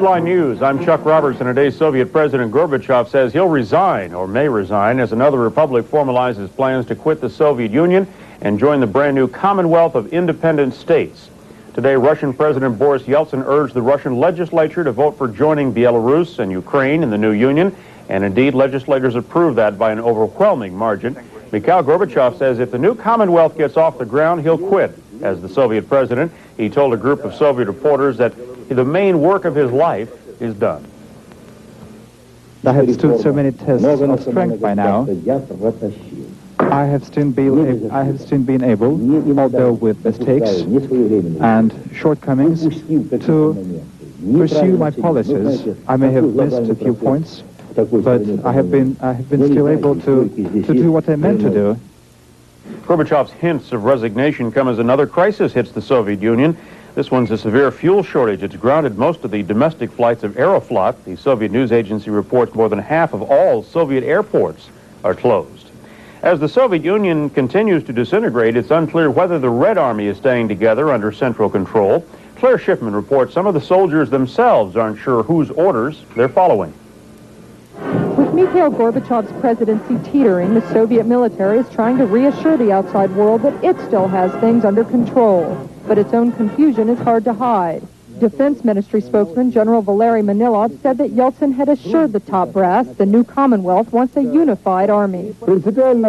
Headline News. I'm Chuck Roberts, and today's Soviet President Gorbachev says he'll resign, or may resign, as another republic formalizes plans to quit the Soviet Union and join the brand new Commonwealth of Independent States. Today, Russian President Boris Yeltsin urged the Russian legislature to vote for joining Belarus and Ukraine in the new union, and indeed, legislators approved that by an overwhelming margin. Mikhail Gorbachev says if the new Commonwealth gets off the ground, he'll quit. As the Soviet president, he told a group of Soviet reporters that the main work of his life is done. I have stood so many tests of strength by now. I have soon been able, although with mistakes and shortcomings, to pursue my policies. I may have missed a few points, but I have been still able to do what I meant to do. Gorbachev's hints of resignation come as another crisis hits the Soviet Union. This one's a severe fuel shortage. It's grounded most of the domestic flights of Aeroflot. The Soviet news agency reports more than half of all Soviet airports are closed. As the Soviet Union continues to disintegrate, it's unclear whether the Red Army is staying together under central control. Claire Schiffman reports some of the soldiers themselves aren't sure whose orders they're following. With Mikhail Gorbachev's presidency teetering, the Soviet military is trying to reassure the outside world that it still has things under control. But its own confusion is hard to hide. Defense Ministry spokesman General Valery Manilov said that Yeltsin had assured the top brass the new Commonwealth wants a unified army. President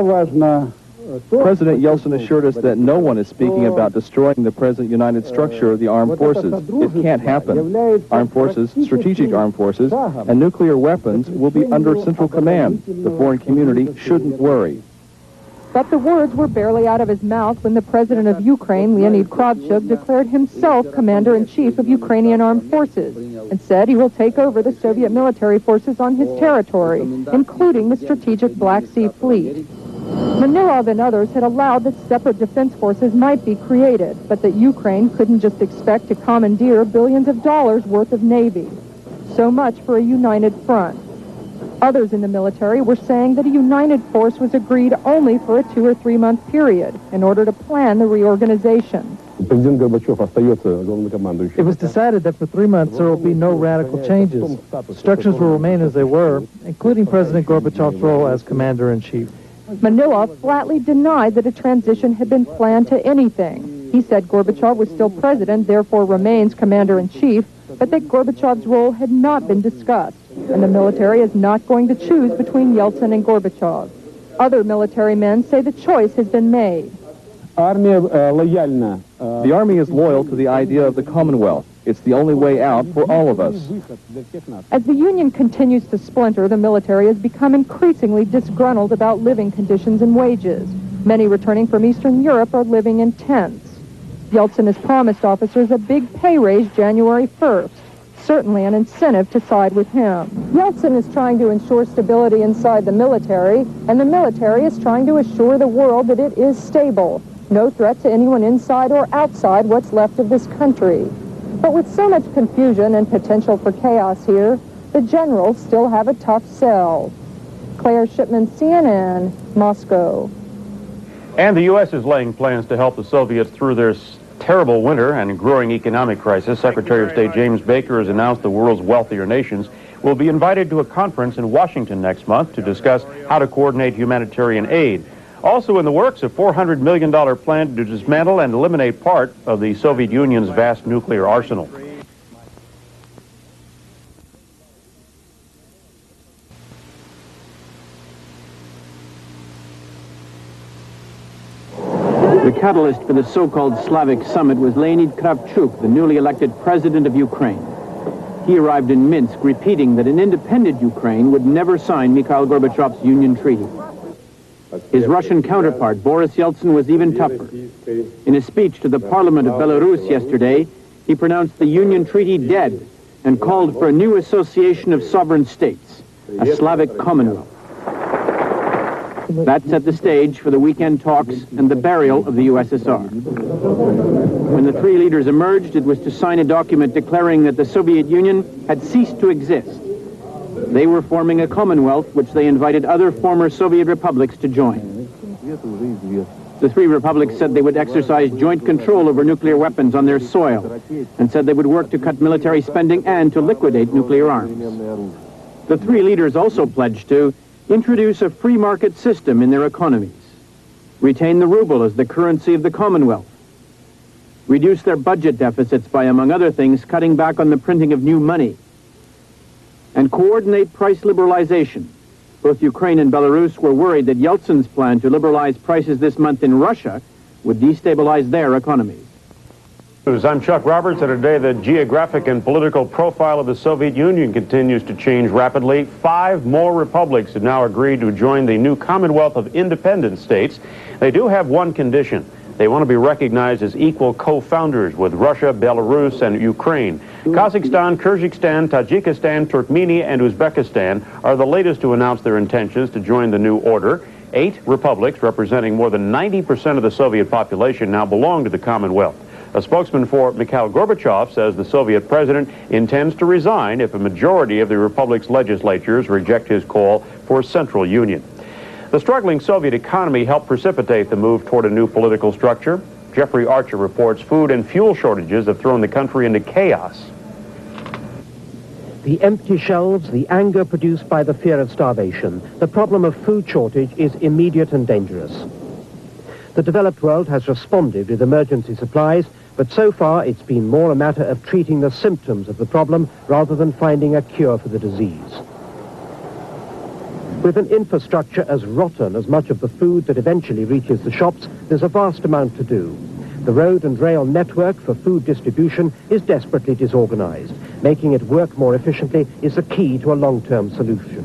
Yeltsin assured us that no one is speaking about destroying the present united structure of the armed forces. It can't happen. Armed forces, strategic armed forces, and nuclear weapons will be under central command. The foreign community shouldn't worry. But the words were barely out of his mouth when the president of Ukraine, Leonid Kravchuk, declared himself commander-in-chief of Ukrainian armed forces and said he will take over the Soviet military forces on his territory, including the strategic Black Sea Fleet. Manilov and others had allowed that separate defense forces might be created, but that Ukraine couldn't just expect to commandeer billions of dollars worth of navy. So much for a united front. Others in the military were saying that a united force was agreed only for a 2 or 3 month period in order to plan the reorganization. It was decided that for 3 months there will be no radical changes. Instructions will remain as they were, including President Gorbachev's role as commander-in-chief. Manilov flatly denied that a transition had been planned to anything. He said Gorbachev was still president, therefore remains commander-in-chief, but that Gorbachev's role had not been discussed, and the military is not going to choose between Yeltsin and Gorbachev. Other military men say the choice has been made. The army is loyal to the idea of the Commonwealth. It's the only way out for all of us. As the Union continues to splinter, the military has become increasingly disgruntled about living conditions and wages. Many returning from Eastern Europe are living in tents. Yeltsin has promised officers a big pay raise January 1st, certainly an incentive to side with him. Yeltsin is trying to ensure stability inside the military, and the military is trying to assure the world that it is stable. No threat to anyone inside or outside what's left of this country. But with so much confusion and potential for chaos here, the generals still have a tough sell. Claire Shipman, CNN, Moscow. And the U.S. is laying plans to help the Soviets through their terrible winter and growing economic crisis. Secretary of State James Baker has announced the world's wealthier nations will be invited to a conference in Washington next month to discuss how to coordinate humanitarian aid. Also in the works, a $400 million plan to dismantle and eliminate part of the Soviet Union's vast nuclear arsenal. The catalyst for the so-called Slavic summit was Leonid Kravchuk, the newly elected president of Ukraine. He arrived in Minsk repeating that an independent Ukraine would never sign Mikhail Gorbachev's Union Treaty. His Russian counterpart, Boris Yeltsin, was even tougher. In a speech to the parliament of Belarus yesterday, he pronounced the Union Treaty dead and called for a new association of sovereign states, a Slavic Commonwealth. That set the stage for the weekend talks and the burial of the USSR. When the three leaders emerged, it was to sign a document declaring that the Soviet Union had ceased to exist. They were forming a Commonwealth which they invited other former Soviet republics to join. The three republics said they would exercise joint control over nuclear weapons on their soil, and said they would work to cut military spending and to liquidate nuclear arms. The three leaders also pledged to introduce a free market system in their economies, retain the ruble as the currency of the Commonwealth, reduce their budget deficits by, among other things, cutting back on the printing of new money, and coordinate price liberalization. Both Ukraine and Belarus were worried that Yeltsin's plan to liberalize prices this month in Russia would destabilize their economies. I'm Chuck Roberts, and today the geographic and political profile of the Soviet Union continues to change rapidly. 5 more republics have now agreed to join the new Commonwealth of Independent States. They do have one condition. They want to be recognized as equal co-founders with Russia, Belarus, and Ukraine. Kazakhstan, Kyrgyzstan, Tajikistan, Turkmenia, and Uzbekistan are the latest to announce their intentions to join the new order. 8 republics, representing more than 90% of the Soviet population, now belong to the Commonwealth. A spokesman for Mikhail Gorbachev says the Soviet president intends to resign if a majority of the republic's legislatures reject his call for central union. The struggling Soviet economy helped precipitate the move toward a new political structure. Jeffrey Archer reports food and fuel shortages have thrown the country into chaos. The empty shelves, the anger produced by the fear of starvation, the problem of food shortage is immediate and dangerous. The developed world has responded with emergency supplies, but so far it's been more a matter of treating the symptoms of the problem rather than finding a cure for the disease. With an infrastructure as rotten as much of the food that eventually reaches the shops, there's a vast amount to do. The road and rail network for food distribution is desperately disorganized. Making it work more efficiently is the key to a long-term solution.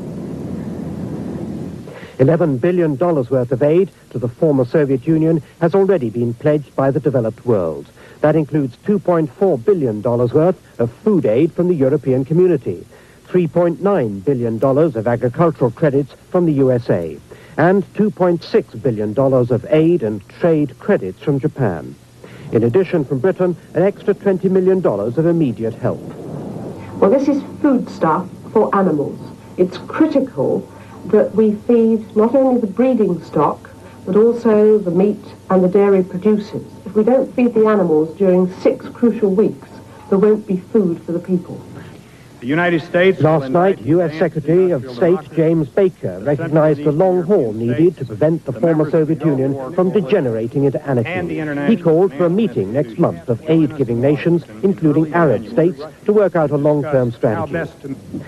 $11 billion worth of aid to the former Soviet Union has already been pledged by the developed world. That includes $2.4 billion worth of food aid from the European community, $3.9 billion of agricultural credits from the USA, and $2.6 billion of aid and trade credits from Japan. In addition, from Britain, an extra $20 million of immediate help. Well, this is foodstuff for animals. It's critical that we feed not only the breeding stock, but also the meat and the dairy producers. If we don't feed the animals during 6 crucial weeks, there won't be food for the people. The United States Last night, U.S. Secretary of State James Baker recognized the long haul needed to prevent the former Soviet Union from degenerating into anarchy. He called for a meeting next month of aid-giving nations, including Arab states, to work out a long-term strategy.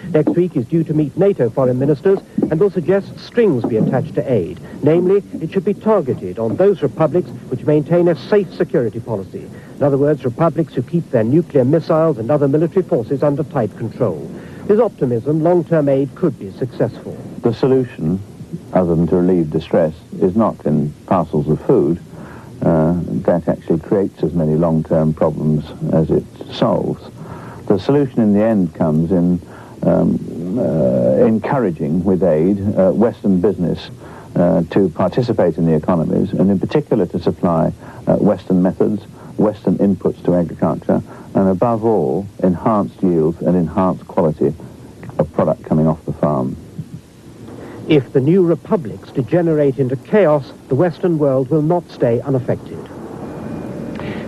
Next week is due to meet NATO foreign ministers and will suggest strings be attached to aid. Namely, it should be targeted on those republics which maintain a safe security policy. In other words, republics who keep their nuclear missiles and other military forces under tight control. There's optimism long-term aid could be successful. The solution, other than to relieve distress, is not in parcels of food. That actually creates as many long-term problems as it solves. The solution in the end comes in encouraging with aid Western business to participate in the economies, and in particular to supply Western methods, Western inputs to agriculture, and above all, enhanced yields and enhanced quality of product coming off the farm. If the new republics degenerate into chaos, the Western world will not stay unaffected.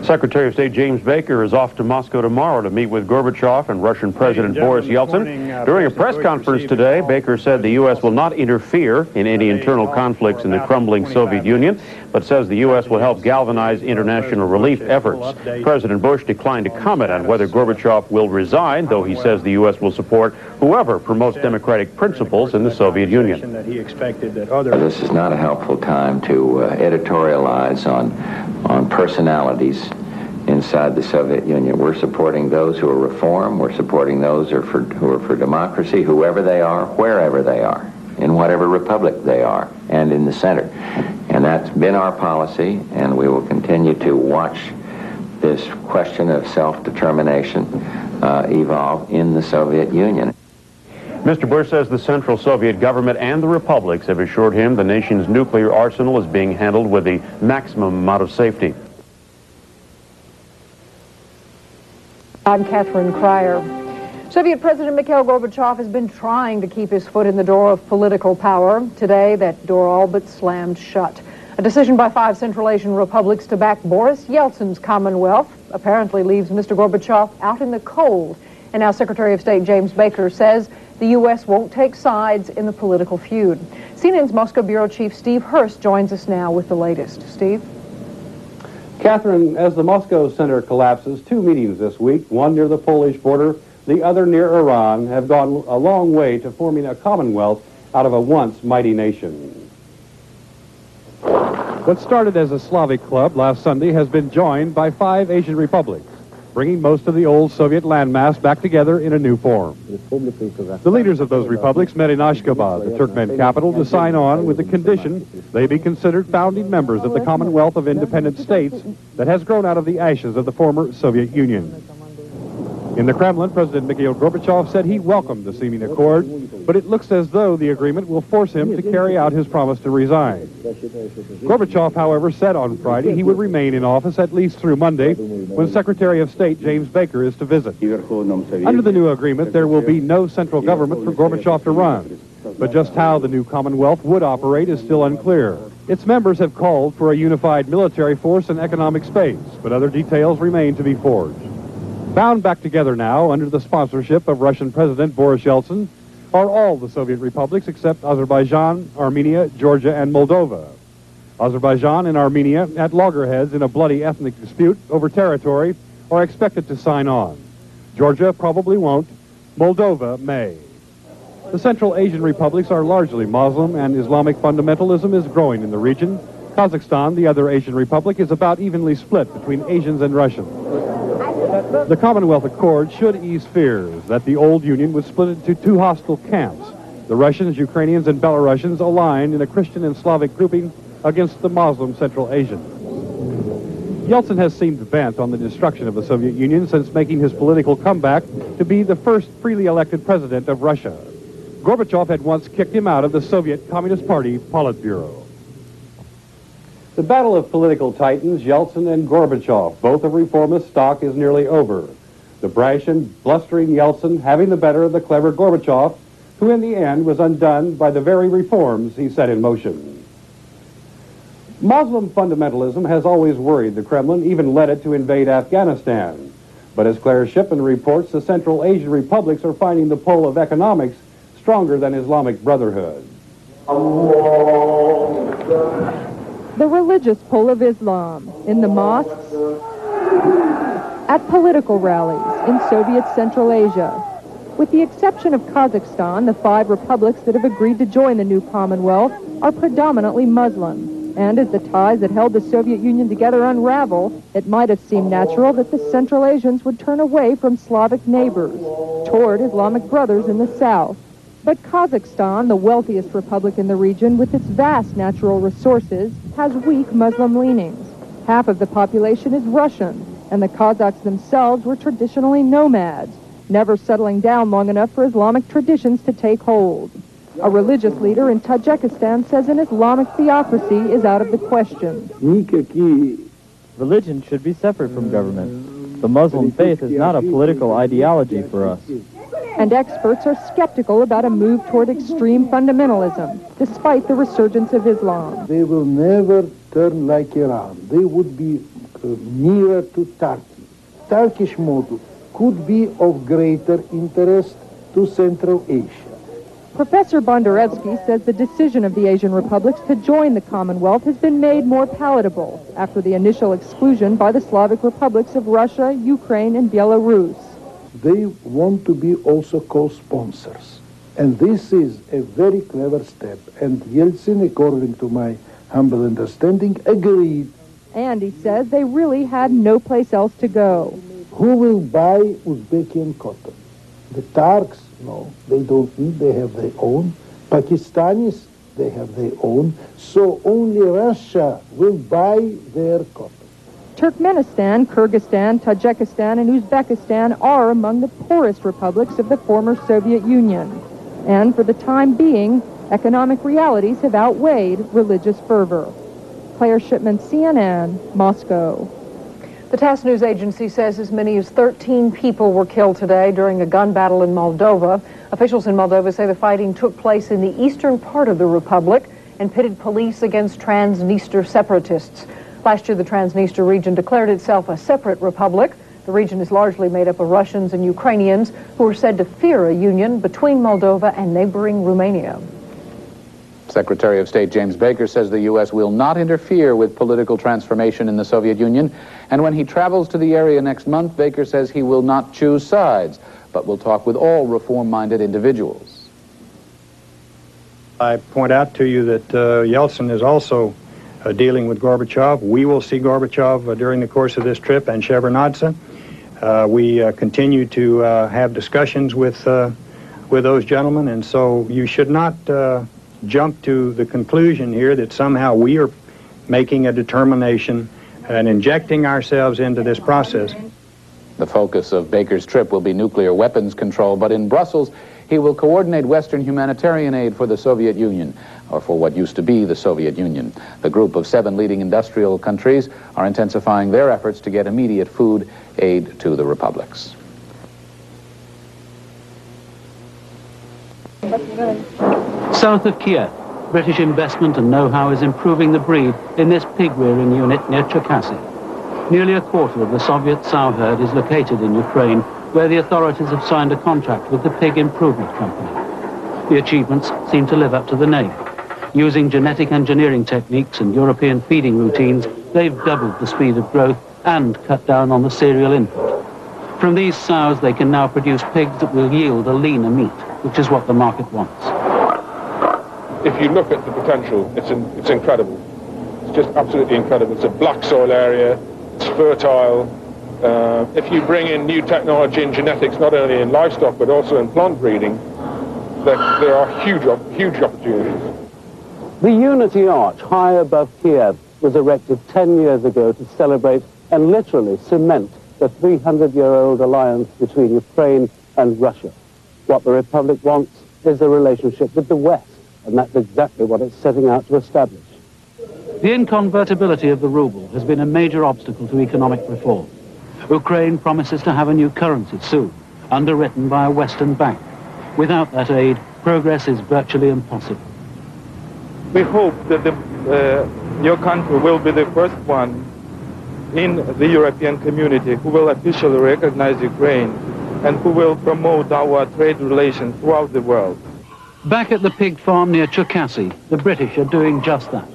Secretary of State James Baker is off to Moscow tomorrow to meet with Gorbachev and Russian President Boris Yeltsin. During a press conference today, Baker said the U.S. will not interfere in any internal conflicts in the crumbling Soviet Union, but says the U.S. will help galvanize international relief efforts. President Bush declined to comment on whether Gorbachev will resign, though he says the U.S. will support whoever promotes democratic principles in the Soviet Union. This is not a helpful time to editorialize on personalities inside the Soviet Union. We're supporting those who are reform. We're supporting those who are for democracy, whoever they are, wherever they are, in whatever republic they are, and in the center. And that's been our policy, and we will continue to watch this question of self-determination evolve in the Soviet Union. Mr. Bush says the Central Soviet government and the republics have assured him the nation's nuclear arsenal is being handled with the maximum amount of safety. I'm Catherine Cryer. Soviet President Mikhail Gorbachev has been trying to keep his foot in the door of political power. Today, that door all but slammed shut. A decision by 5 Central Asian republics to back Boris Yeltsin's Commonwealth apparently leaves Mr. Gorbachev out in the cold. And now Secretary of State James Baker says the U.S. won't take sides in the political feud. CNN's Moscow Bureau Chief Steve Hurst joins us now with the latest. Steve? Catherine, as the Moscow Center collapses, 2 meetings this week, one near the Polish border, the other near Iran, have gone a long way to forming a commonwealth out of a once mighty nation. What started as a Slavic club last Sunday has been joined by 5 Asian republics, bringing most of the old Soviet landmass back together in a new form. The leaders of those republics met in Ashgabat, the Turkmen capital, to sign on with the condition they be considered founding members of the Commonwealth of Independent States that has grown out of the ashes of the former Soviet Union. In the Kremlin, President Mikhail Gorbachev said he welcomed the seeming accord, but it looks as though the agreement will force him to carry out his promise to resign. Gorbachev, however, said on Friday he would remain in office at least through Monday, when Secretary of State James Baker is to visit. Under the new agreement, there will be no central government for Gorbachev to run, but just how the new Commonwealth would operate is still unclear. Its members have called for a unified military force and economic space, but other details remain to be forged. Bound back together now under the sponsorship of Russian President Boris Yeltsin are all the Soviet republics except Azerbaijan, Armenia, Georgia, and Moldova. Azerbaijan and Armenia, at loggerheads in a bloody ethnic dispute over territory, are expected to sign on. Georgia probably won't. Moldova may. The Central Asian republics are largely Muslim, and Islamic fundamentalism is growing in the region. Kazakhstan, the other Asian republic, is about evenly split between Asians and Russians. The Commonwealth Accord should ease fears that the old Union was split into 2 hostile camps, the Russians, Ukrainians, and Belarusians aligned in a Christian and Slavic grouping against the Muslim Central Asians. Yeltsin has seemed bent on the destruction of the Soviet Union since making his political comeback to be the first freely elected president of Russia. Gorbachev had once kicked him out of the Soviet Communist Party Politburo. The battle of political titans, Yeltsin and Gorbachev, both of reformist stock, is nearly over. The brash and blustering Yeltsin having the better of the clever Gorbachev, who in the end was undone by the very reforms he set in motion. Muslim fundamentalism has always worried the Kremlin, even led it to invade Afghanistan. But as Claire Shipman reports, the Central Asian republics are finding the pull of economics stronger than Islamic Brotherhood. The religious pull of Islam in the mosques, at political rallies in Soviet Central Asia. With the exception of Kazakhstan, the 5 republics that have agreed to join the new Commonwealth are predominantly Muslim. And as the ties that held the Soviet Union together unravel, it might have seemed natural that the Central Asians would turn away from Slavic neighbors toward Islamic brothers in the south. But Kazakhstan, the wealthiest republic in the region with its vast natural resources, has weak Muslim leanings. Half of the population is Russian, and the Kazakhs themselves were traditionally nomads, never settling down long enough for Islamic traditions to take hold. A religious leader in Tajikistan says an Islamic theocracy is out of the question. Religion should be separate from government. The Muslim faith is not a political ideology for us. And experts are skeptical about a move toward extreme fundamentalism, despite the resurgence of Islam. They will never turn like Iran. They would be nearer to Turkey. Turkish model could be of greater interest to Central Asia. Professor Bondarevsky says the decision of the Asian republics to join the Commonwealth has been made more palatable after the initial exclusion by the Slavic republics of Russia, Ukraine, and Belarus. They want to be also co-sponsors. And this is a very clever step. And Yeltsin, according to my humble understanding, agreed. And he says they really had no place else to go. Who will buy Uzbekian cotton? The Turks? No, they don't need, they have their own. Pakistanis, they have their own. So only Russia will buy their cotton. Turkmenistan, Kyrgyzstan, Tajikistan, and Uzbekistan are among the poorest republics of the former Soviet Union. And for the time being, economic realities have outweighed religious fervor. Claire Shipman, CNN, Moscow. The TASS news agency says as many as 13 people were killed today during a gun battle in Moldova. Officials in Moldova say the fighting took place in the eastern part of the republic and pitted police against Transnistria separatists. Last year, the Transnistria region declared itself a separate republic. The region is largely made up of Russians and Ukrainians who are said to fear a union between Moldova and neighboring Romania. Secretary of State James Baker says the U.S. will not interfere with political transformation in the Soviet Union. And when he travels to the area next month, Baker says he will not choose sides, but will talk with all reform-minded individuals. I point out to you that Yeltsin is also dealing with Gorbachev. We will see Gorbachev during the course of this trip, and Shevardnadze. We continue to have discussions with those gentlemen, and so you should not jump to the conclusion here that somehow we are making a determination and injecting ourselves into this process. The focus of Baker's trip will be nuclear weapons control, but in Brussels, he will coordinate Western humanitarian aid for the Soviet Union, or for what used to be the Soviet Union. The group of 7 leading industrial countries are intensifying their efforts to get immediate food aid to the republics. South of Kyiv, British investment and know-how is improving the breed in this pig-rearing unit near Cherkasy. Nearly a quarter of the Soviet sow herd is located in Ukraine, where the authorities have signed a contract with the Pig Improvement Company. The achievements seem to live up to the name. Using genetic engineering techniques and European feeding routines, they've doubled the speed of growth and cut down on the cereal input. From these sows, they can now produce pigs that will yield a leaner meat, which is what the market wants. If you look at the potential, it's incredible. It's just absolutely incredible. It's a black soil area, it's fertile. If you bring in new technology and genetics, not only in livestock, but also in plant breeding, there are huge opportunities. The Unity Arch, high above Kyiv, was erected 10 years ago to celebrate and literally cement the 300-year-old alliance between Ukraine and Russia. What the Republic wants is a relationship with the West, and that's exactly what it's setting out to establish. The inconvertibility of the ruble has been a major obstacle to economic reform. Ukraine promises to have a new currency soon, underwritten by a Western bank. Without that aid, progress is virtually impossible. We hope that your country will be the first one in the European community who will officially recognize Ukraine and who will promote our trade relations throughout the world. Back at the pig farm near Cherkasy, the British are doing just that.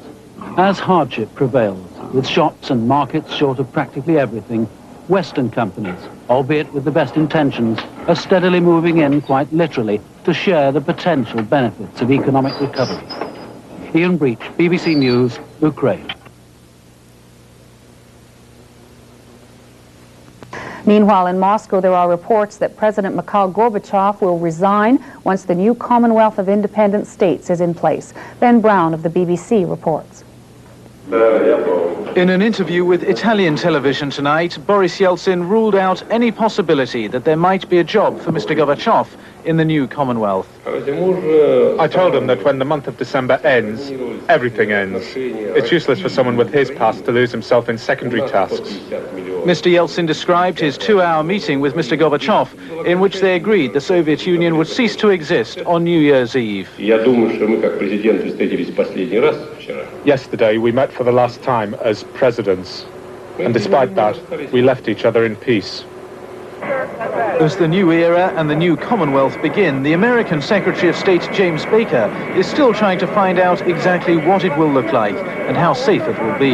As hardship prevails, with shops and markets short of practically everything, Western companies, albeit with the best intentions, are steadily moving in, quite literally, to share the potential benefits of economic recovery. Ian Breach, BBC News, Ukraine. Meanwhile, in Moscow, there are reports that President Mikhail Gorbachev will resign once the new Commonwealth of Independent States is in place. Ben Brown of the BBC reports. In an interview with Italian television tonight, Boris Yeltsin ruled out any possibility that there might be a job for Mr. Gorbachev in the new Commonwealth. I told him that when the month of December ends, everything ends. It's useless for someone with his past to lose himself in secondary tasks. Mr. Yeltsin described his 2-hour meeting with Mr. Gorbachev, in which they agreed the Soviet Union would cease to exist on New Year's Eve. Yesterday, we met for the last time as presidents, and despite that, we left each other in peace. As the new era and the new Commonwealth begin, the American Secretary of State James Baker is still trying to find out exactly what it will look like and how safe it will be.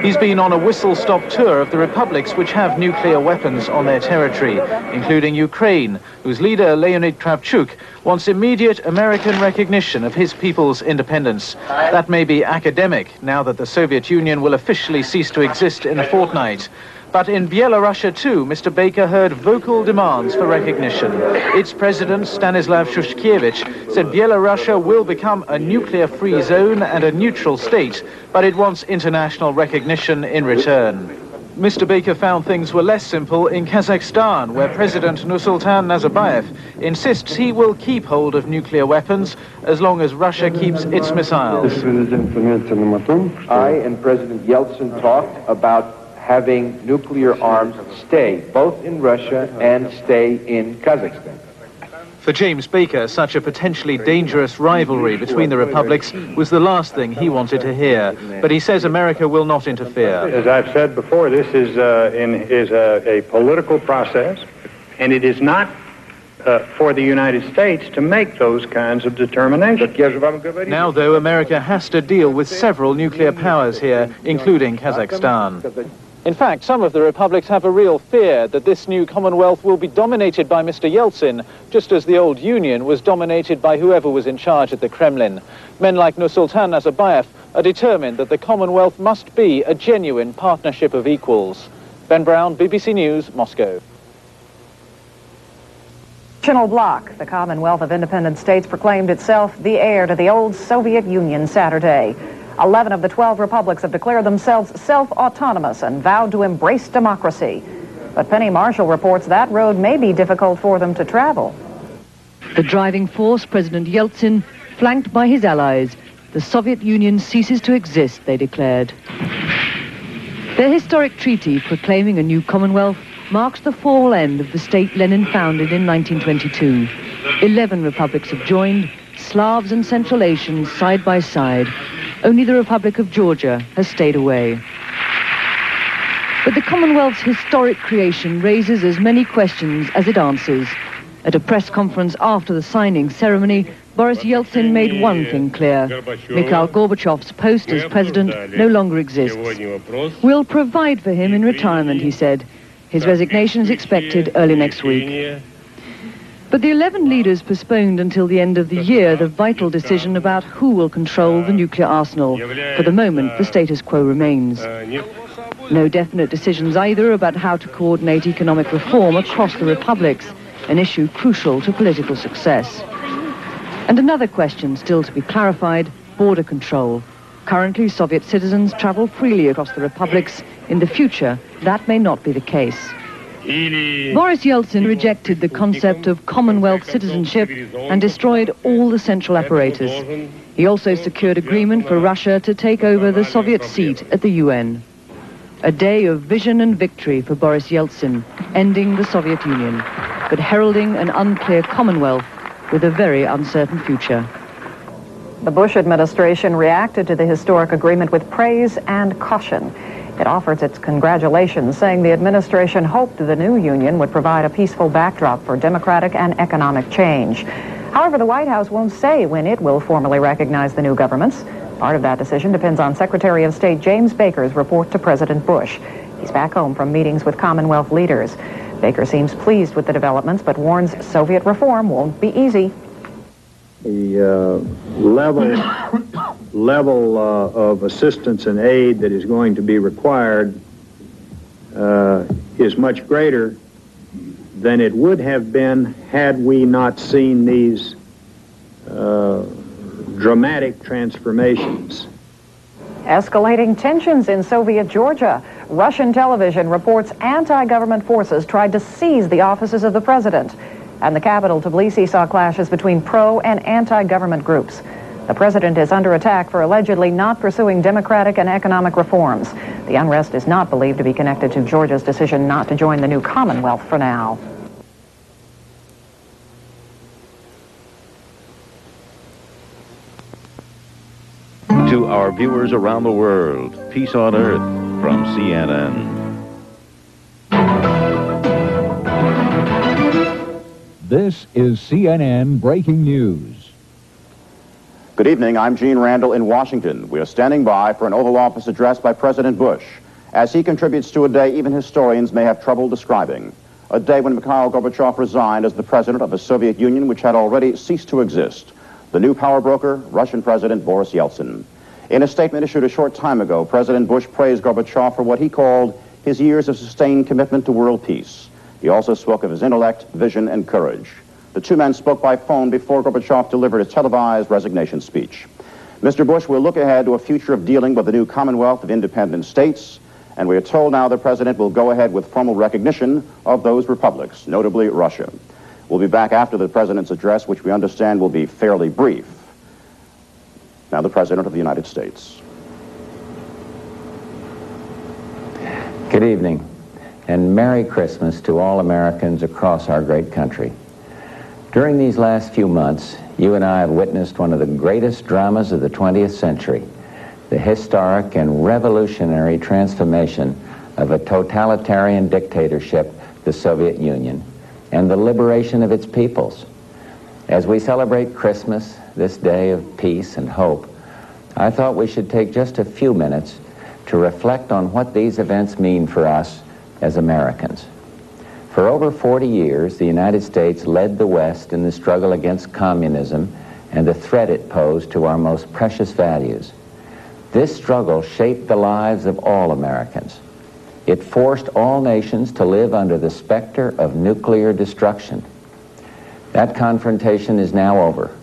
He's been on a whistle-stop tour of the republics which have nuclear weapons on their territory, including Ukraine, whose leader, Leonid Kravchuk, wants immediate American recognition of his people's independence. That may be academic, now that the Soviet Union will officially cease to exist in a fortnight. But in Belarus too, Mr. Baker heard vocal demands for recognition. Its president, Stanislav Shushkevich, said Belarus will become a nuclear-free zone and a neutral state, but it wants international recognition in return. Mr. Baker found things were less simple in Kazakhstan, where President Nursultan Nazarbayev insists he will keep hold of nuclear weapons as long as Russia keeps its missiles. I and President Yeltsin talked about having nuclear arms stay both in Russia and stay in Kazakhstan. For James Baker, such a potentially dangerous rivalry between the republics was the last thing he wanted to hear. But he says America will not interfere. As I've said before, this is a political process, and it is not for the United States to make those kinds of determinations. Now, though, America has to deal with several nuclear powers here, including Kazakhstan. In fact, some of the republics have a real fear that this new Commonwealth will be dominated by Mr. Yeltsin, just as the old Union was dominated by whoever was in charge at the Kremlin. Men like Nursultan Nazarbayev are determined that the Commonwealth must be a genuine partnership of equals. Ben Brown, BBC News, Moscow. Bloc, the Commonwealth of Independent States, proclaimed itself the heir to the old Soviet Union Saturday. 11 of the 12 republics have declared themselves self-autonomous and vowed to embrace democracy. But Penny Marshall reports that road may be difficult for them to travel. The driving force, President Yeltsin, flanked by his allies. The Soviet Union ceases to exist, they declared. Their historic treaty proclaiming a new Commonwealth marks the formal end of the state Lenin founded in 1922. 11 republics have joined, Slavs and Central Asians side by side. Only the Republic of Georgia has stayed away. But the Commonwealth's historic creation raises as many questions as it answers. At a press conference after the signing ceremony, Boris Yeltsin made one thing clear. Mikhail Gorbachev's post as president no longer exists. We'll provide for him in retirement, he said. His resignation is expected early next week. But the 11 leaders postponed until the end of the year the vital decision about who will control the nuclear arsenal. For the moment, the status quo remains. No definite decisions either about how to coordinate economic reform across the republics, an issue crucial to political success. And another question still to be clarified, border control. Currently, Soviet citizens travel freely across the republics. In the future, that may not be the case. Boris Yeltsin rejected the concept of Commonwealth citizenship and destroyed all the central apparatus. He also secured agreement for Russia to take over the Soviet seat at the UN. A day of vision and victory for Boris Yeltsin, ending the Soviet Union, but heralding an unclear Commonwealth with a very uncertain future. The Bush administration reacted to the historic agreement with praise and caution. It offered its congratulations, saying the administration hoped the new union would provide a peaceful backdrop for democratic and economic change. However, the White House won't say when it will formally recognize the new governments. Part of that decision depends on Secretary of State James Baker's report to President Bush. He's back home from meetings with Commonwealth leaders. Baker seems pleased with the developments, but warns Soviet reform won't be easy. The level of assistance and aid that is going to be required is much greater than it would have been had we not seen these dramatic transformations. Escalating tensions in Soviet Georgia. Russian television reports anti-government forces tried to seize the offices of the president. And the capital, Tbilisi, saw clashes between pro- and anti-government groups. The president is under attack for allegedly not pursuing democratic and economic reforms. The unrest is not believed to be connected to Georgia's decision not to join the new Commonwealth for now. To our viewers around the world, peace on earth from CNN. This is CNN Breaking News. Good evening. I'm Gene Randall in Washington. We are standing by for an Oval Office address by President Bush, as he contributes to a day even historians may have trouble describing. A day when Mikhail Gorbachev resigned as the president of a Soviet Union which had already ceased to exist. The new power broker, Russian President Boris Yeltsin. In a statement issued a short time ago, President Bush praised Gorbachev for what he called his years of sustained commitment to world peace. He also spoke of his intellect, vision, and courage. The two men spoke by phone before Gorbachev delivered his televised resignation speech. Mr. Bush will look ahead to a future of dealing with the new Commonwealth of Independent States, and we are told now the president will go ahead with formal recognition of those republics, notably Russia. We'll be back after the president's address, which we understand will be fairly brief. Now the President of the United States. Good evening, and Merry Christmas to all Americans across our great country. During these last few months, you and I have witnessed one of the greatest dramas of the 20th century, the historic and revolutionary transformation of a totalitarian dictatorship, the Soviet Union, and the liberation of its peoples. As we celebrate Christmas, this day of peace and hope, I thought we should take just a few minutes to reflect on what these events mean for us as Americans. For over 40 years, the United States led the West in the struggle against communism and the threat it posed to our most precious values. This struggle shaped the lives of all Americans. It forced all nations to live under the specter of nuclear destruction. That confrontation is now over.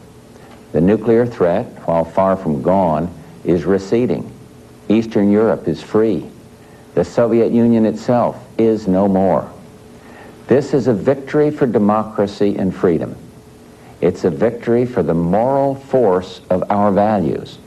The nuclear threat, while far from gone, is receding. Eastern Europe is free. The Soviet Union itself is no more. This is a victory for democracy and freedom. It's a victory for the moral force of our values.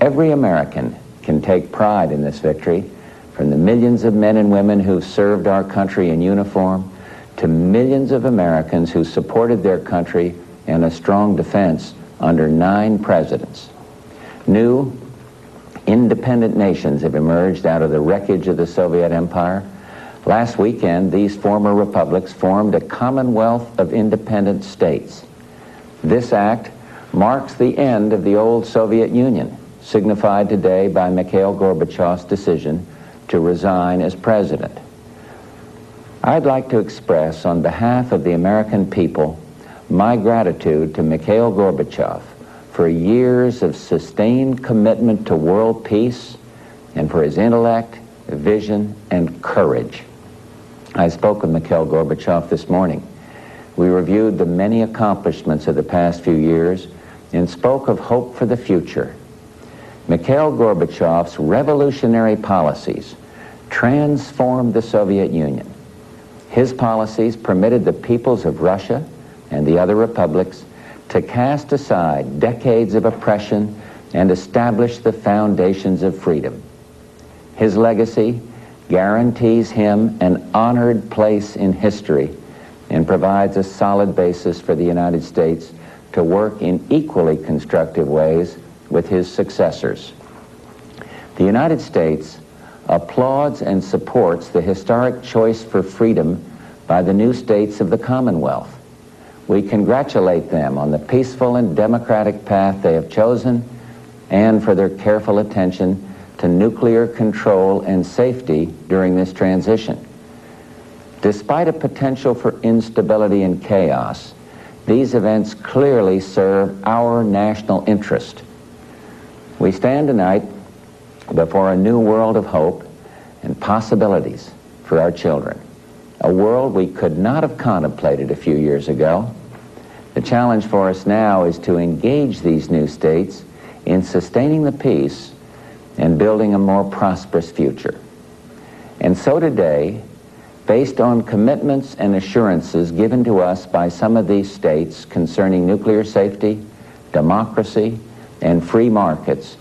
Every American can take pride in this victory, from the millions of men and women who served our country in uniform to millions of Americans who supported their country in a strong defense under 9 presidents. New, independent nations have emerged out of the wreckage of the Soviet Empire. Last weekend, these former republics formed a Commonwealth of Independent States. This act marks the end of the old Soviet Union, signified today by Mikhail Gorbachev's decision to resign as president. I'd like to express on behalf of the American people my gratitude to Mikhail Gorbachev for years of sustained commitment to world peace and for his intellect, vision, and courage. I spoke with Mikhail Gorbachev this morning. We reviewed the many accomplishments of the past few years and spoke of hope for the future. Mikhail Gorbachev's revolutionary policies transformed the Soviet Union. His policies permitted the peoples of Russia and the other republics to cast aside decades of oppression and establish the foundations of freedom. His legacy guarantees him an honored place in history and provides a solid basis for the United States to work in equally constructive ways with his successors. The United States applauds and supports the historic choice for freedom by the new states of the Commonwealth. We congratulate them on the peaceful and democratic path they have chosen and for their careful attention to nuclear control and safety during this transition. Despite a potential for instability and chaos, these events clearly serve our national interest. We stand tonight before a new world of hope and possibilities for our children, a world we could not have contemplated a few years ago. The challenge for us now is to engage these new states in sustaining the peace and building a more prosperous future. And so today, based on commitments and assurances given to us by some of these states concerning nuclear safety, democracy, and free markets,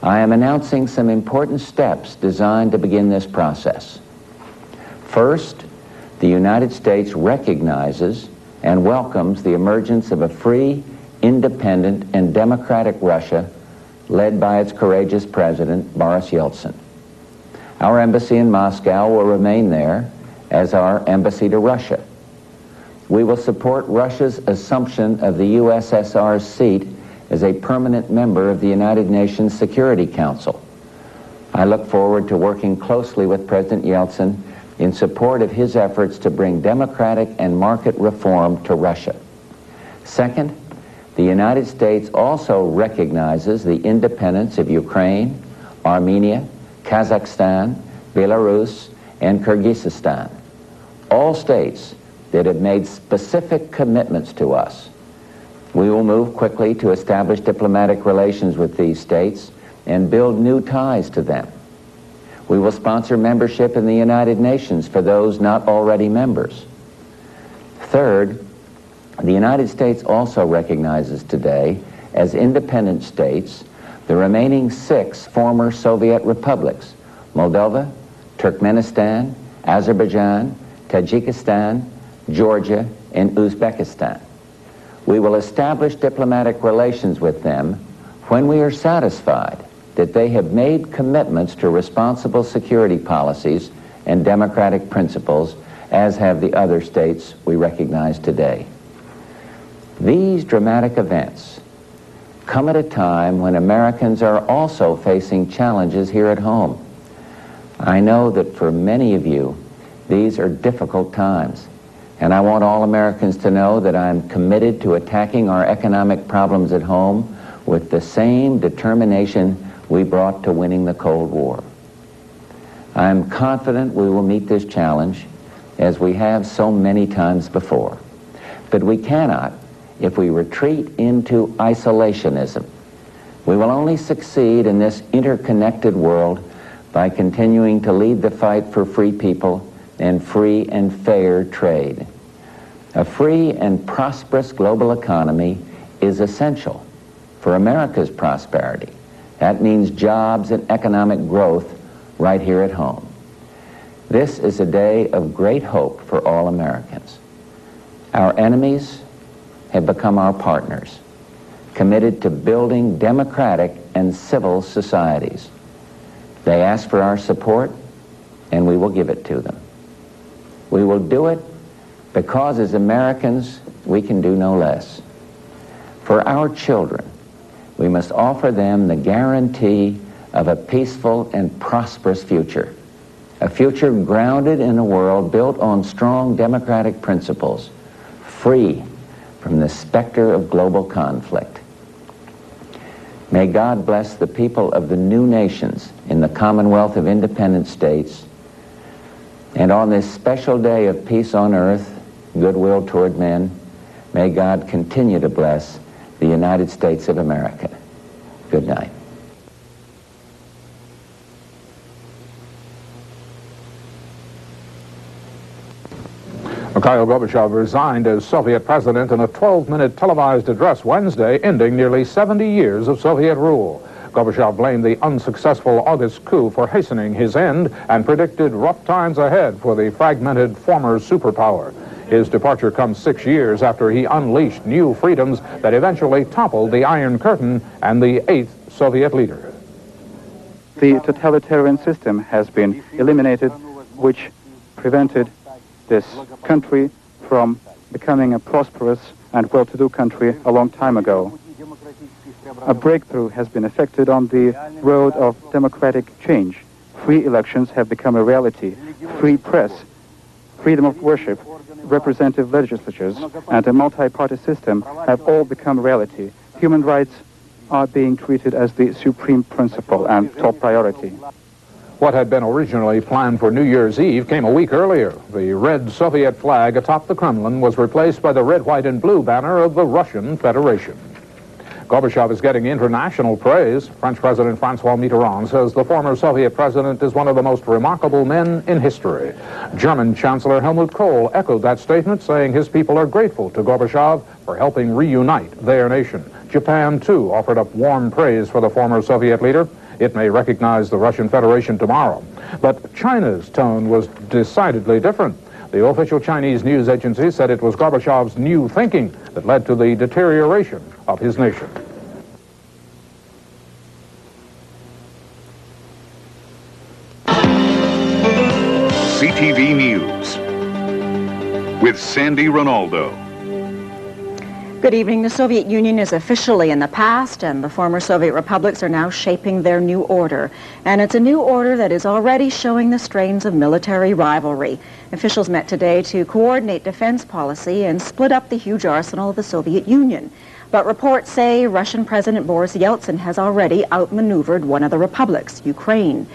I am announcing some important steps designed to begin this process. First, the United States recognizes and welcomes the emergence of a free, independent, and democratic Russia led by its courageous president, Boris Yeltsin. Our embassy in Moscow will remain there as our embassy to Russia. We will support Russia's assumption of the USSR's seat as a permanent member of the United Nations Security Council. I look forward to working closely with President Yeltsin in support of his efforts to bring democratic and market reform to Russia. Second, the United States also recognizes the independence of Ukraine, Armenia, Kazakhstan, Belarus, and Kyrgyzstan, all states that have made specific commitments to us. We will move quickly to establish diplomatic relations with these states and build new ties to them. We will sponsor membership in the United Nations for those not already members. Third, the United States also recognizes today as independent states the remaining 6 former Soviet republics: Moldova, Turkmenistan, Azerbaijan, Tajikistan, Georgia, and Uzbekistan. We will establish diplomatic relations with them when we are satisfied that they have made commitments to responsible security policies and democratic principles, as have the other states we recognize today. These dramatic events come at a time when Americans are also facing challenges here at home. I know that for many of you, these are difficult times, and I want all Americans to know that I'm committed to attacking our economic problems at home with the same determination we brought to winning the Cold War. I'm confident we will meet this challenge, as we have so many times before. But we cannot if we retreat into isolationism. We will only succeed in this interconnected world by continuing to lead the fight for free people and free and fair trade. A free and prosperous global economy is essential for America's prosperity. That means jobs and economic growth right here at home. This is a day of great hope for all Americans. Our enemies have become our partners, committed to building democratic and civil societies. They ask for our support, and we will give it to them. We will do it because as Americans, we can do no less. For our children, we must offer them the guarantee of a peaceful and prosperous future, a future grounded in a world built on strong democratic principles, free from the specter of global conflict. May God bless the people of the new nations in the Commonwealth of Independent States, and on this special day of peace on earth, goodwill toward men, may God continue to bless the United States of America. Good night. Mikhail Gorbachev resigned as Soviet president in a 12-minute televised address Wednesday, ending nearly 70 years of Soviet rule. Gorbachev blamed the unsuccessful August coup for hastening his end and predicted rough times ahead for the fragmented former superpower. His departure comes 6 years after he unleashed new freedoms that eventually toppled the Iron Curtain and the 8th Soviet leader. The totalitarian system has been eliminated, which prevented this country from becoming a prosperous and well-to-do country a long time ago. A breakthrough has been effected on the road of democratic change. Free elections have become a reality. Free press, freedom of worship, representative legislatures, and a multi-party system have all become reality. Human rights are being treated as the supreme principle and top priority. What had been originally planned for New Year's Eve came a week earlier. The red Soviet flag atop the Kremlin was replaced by the red, white, and blue banner of the Russian Federation. Gorbachev is getting international praise. French President François Mitterrand says the former Soviet president is one of the most remarkable men in history. German Chancellor Helmut Kohl echoed that statement, saying his people are grateful to Gorbachev for helping reunite their nation. Japan, too, offered up warm praise for the former Soviet leader. It may recognize the Russian Federation tomorrow. But China's tone was decidedly different. The official Chinese news agency said it was Gorbachev's new thinking that led to the deterioration of his nation. CTV News with Sandy Ronaldo. Good evening. The Soviet Union is officially in the past, and the former Soviet republics are now shaping their new order. And it's a new order that is already showing the strains of military rivalry. Officials met today to coordinate defense policy and split up the huge arsenal of the Soviet Union. But reports say Russian President Boris Yeltsin has already outmaneuvered one of the republics, Ukraine.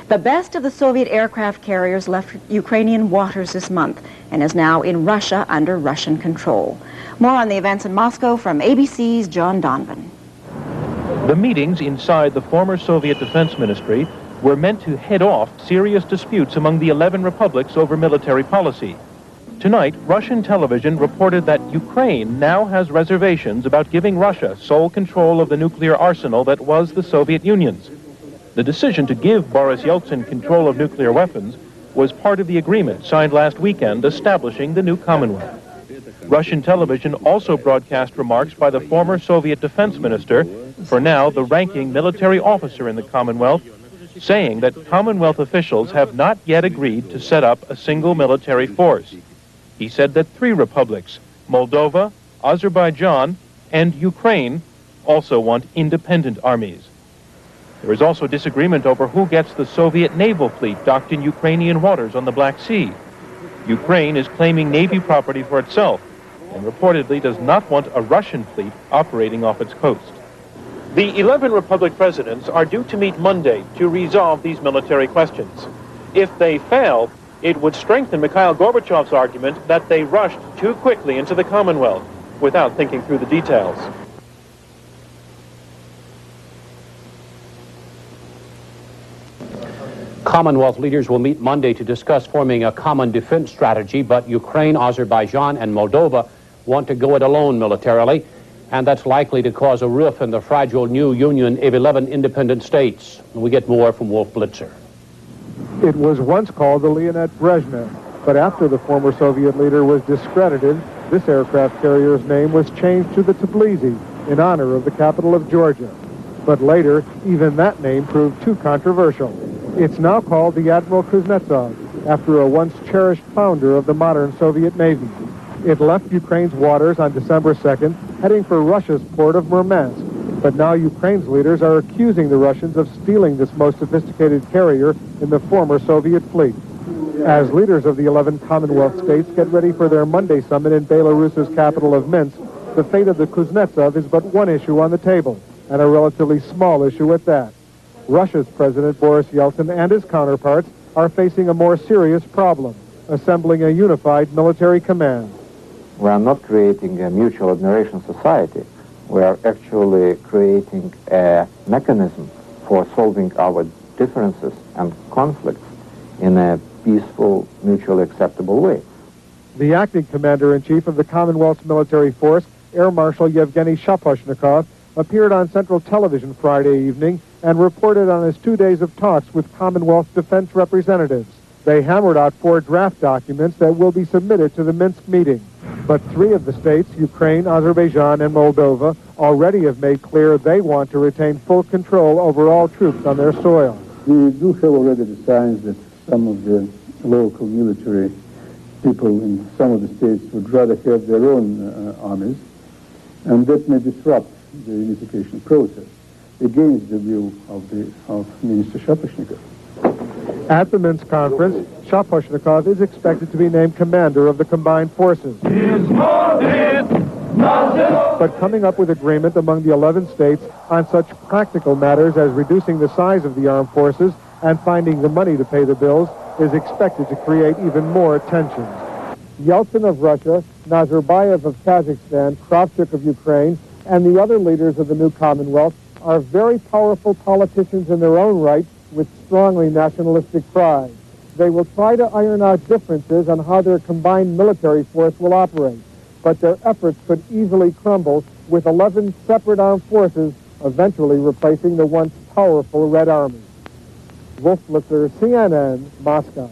The best of the Soviet aircraft carriers left Ukrainian waters this month and is now in Russia under Russian control. More on the events in Moscow from ABC's John Donovan. The meetings inside the former Soviet Defense Ministry were meant to head off serious disputes among the 11 republics over military policy. Tonight, Russian television reported that Ukraine now has reservations about giving Russia sole control of the nuclear arsenal that was the Soviet Union's. The decision to give Boris Yeltsin control of nuclear weapons was part of the agreement signed last weekend establishing the new Commonwealth. Russian television also broadcast remarks by the former Soviet defense minister, for now the ranking military officer in the Commonwealth, saying that Commonwealth officials have not yet agreed to set up a single military force. He said that 3 republics, Moldova, Azerbaijan, and Ukraine, also want independent armies. There is also disagreement over who gets the Soviet naval fleet docked in Ukrainian waters on the Black Sea. Ukraine is claiming Navy property for itself and reportedly does not want a Russian fleet operating off its coast. The 11 Republic presidents are due to meet Monday to resolve these military questions. If they fail, it would strengthen Mikhail Gorbachev's argument that they rushed too quickly into the Commonwealth without thinking through the details. Commonwealth leaders will meet Monday to discuss forming a common defense strategy, but Ukraine, Azerbaijan, and Moldova want to go it alone militarily, and that's likely to cause a rift in the fragile new union of 11 independent states. We get more from Wolf Blitzer. It was once called the Leonid Brezhnev, but after the former Soviet leader was discredited, this aircraft carrier's name was changed to the Tbilisi in honor of the capital of Georgia. But later, even that name proved too controversial. It's now called the Admiral Kuznetsov, after a once cherished founder of the modern Soviet Navy. It left Ukraine's waters on December 2nd, heading for Russia's port of Murmansk. But now Ukraine's leaders are accusing the Russians of stealing this most sophisticated carrier in the former Soviet fleet. As leaders of the 11 Commonwealth states get ready for their Monday summit in Belarus's capital of Minsk, the fate of the Kuznetsov is but one issue on the table, and a relatively small issue at that. Russia's President Boris Yeltsin and his counterparts are facing a more serious problem, assembling a unified military command. We are not creating a mutual admiration society. We are actually creating a mechanism for solving our differences and conflicts in a peaceful, mutually acceptable way. The acting commander-in-chief of the Commonwealth's military force, Air Marshal Yevgeny Shaposhnikov, appeared on Central Television Friday evening and reported on his 2 days of talks with Commonwealth defense representatives. They hammered out 4 draft documents that will be submitted to the Minsk meeting. But 3 of the states, Ukraine, Azerbaijan, and Moldova, already have made clear they want to retain full control over all troops on their soil. We do have already the signs that some of the local military people in some of the states would rather have their own armies, and that may disrupt the unification process against the view of Minister Shaposhnikov. At the Minsk conference, Shaposhnikov is expected to be named commander of the combined forces. But coming up with agreement among the 11 states on such practical matters as reducing the size of the armed forces and finding the money to pay the bills is expected to create even more tensions. Yeltsin of Russia, Nazarbayev of Kazakhstan, Kravchuk of Ukraine, and the other leaders of the new Commonwealth are very powerful politicians in their own right with strongly nationalistic pride. They will try to iron out differences on how their combined military force will operate, but their efforts could easily crumble with 11 separate armed forces eventually replacing the once powerful Red Army. Wolf Blitzer, CNN, Moscow.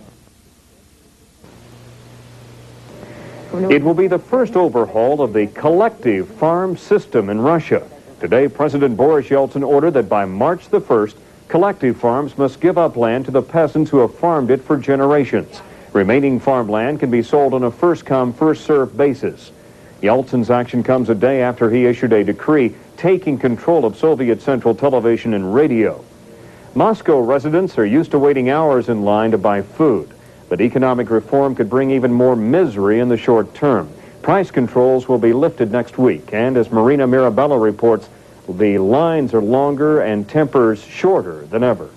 It will be the first overhaul of the collective farm system in Russia. Today, President Boris Yeltsin ordered that by March the 1st, collective farms must give up land to the peasants who have farmed it for generations. Remaining farmland can be sold on a first-come, first-served basis. Yeltsin's action comes a day after he issued a decree taking control of Soviet Central Television and radio. Moscow residents are used to waiting hours in line to buy food, but economic reform could bring even more misery in the short term. Price controls will be lifted next week, and as Marina Mirabella reports, the lines are longer and tempers shorter than ever.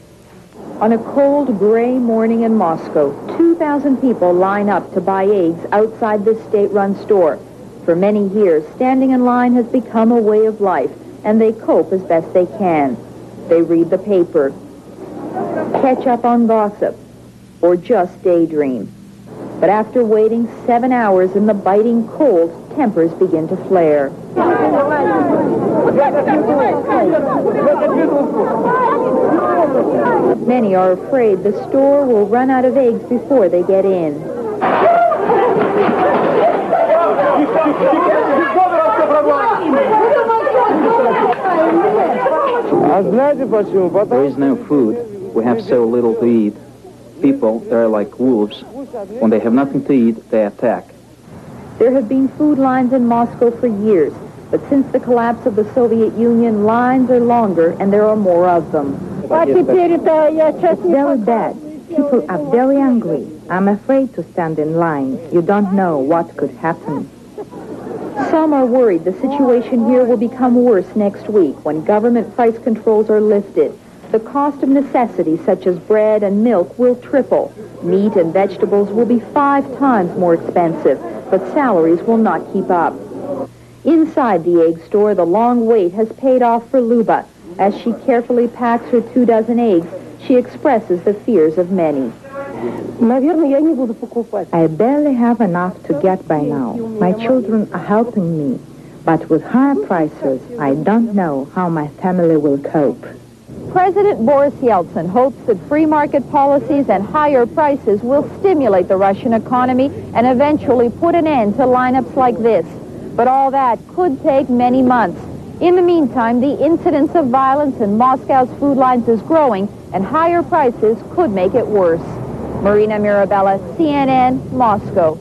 On a cold, gray morning in Moscow, 2,000 people line up to buy eggs outside this state-run store. For many years, standing in line has become a way of life, and they cope as best they can. They read the paper, catch up on gossip, or just daydream. But after waiting 7 hours in the biting cold, tempers begin to flare. Many are afraid the store will run out of eggs before they get in. There is no food. We have so little to eat. People, they're like wolves. When they have nothing to eat, they attack. There have been food lines in Moscow for years, but since the collapse of the Soviet Union, lines are longer and there are more of them. It's very bad. People are very angry. I'm afraid to stand in line. You don't know what could happen. Some are worried the situation here will become worse next week when government price controls are lifted. The cost of necessities such as bread and milk will triple. Meat and vegetables will be 5 times more expensive, but salaries will not keep up. Inside the egg store, the long wait has paid off for Luba. As she carefully packs her 2 dozen eggs, she expresses the fears of many. I barely have enough to get by now. My children are helping me. But with higher prices, I don't know how my family will cope. President Boris Yeltsin hopes that free market policies and higher prices will stimulate the Russian economy and eventually put an end to lineups like this. But all that could take many months. In the meantime, the incidence of violence in Moscow's food lines is growing, and higher prices could make it worse. Marina Mirabella, CNN, Moscow.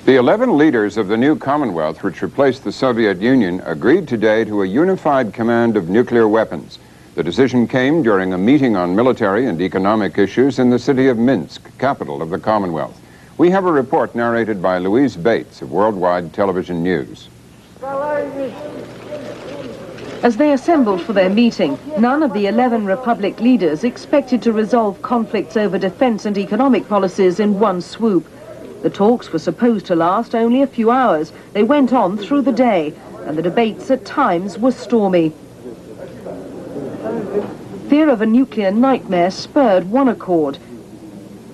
The 11 leaders of the new Commonwealth, which replaced the Soviet Union, agreed today to a unified command of nuclear weapons. The decision came during a meeting on military and economic issues in the city of Minsk, capital of the Commonwealth. We have a report narrated by Louise Bates of Worldwide Television News. As they assembled for their meeting, none of the 11 Republic leaders expected to resolve conflicts over defense and economic policies in one swoop. The talks were supposed to last only a few hours. They went on through the day, and the debates at times were stormy. Fear of a nuclear nightmare spurred one accord.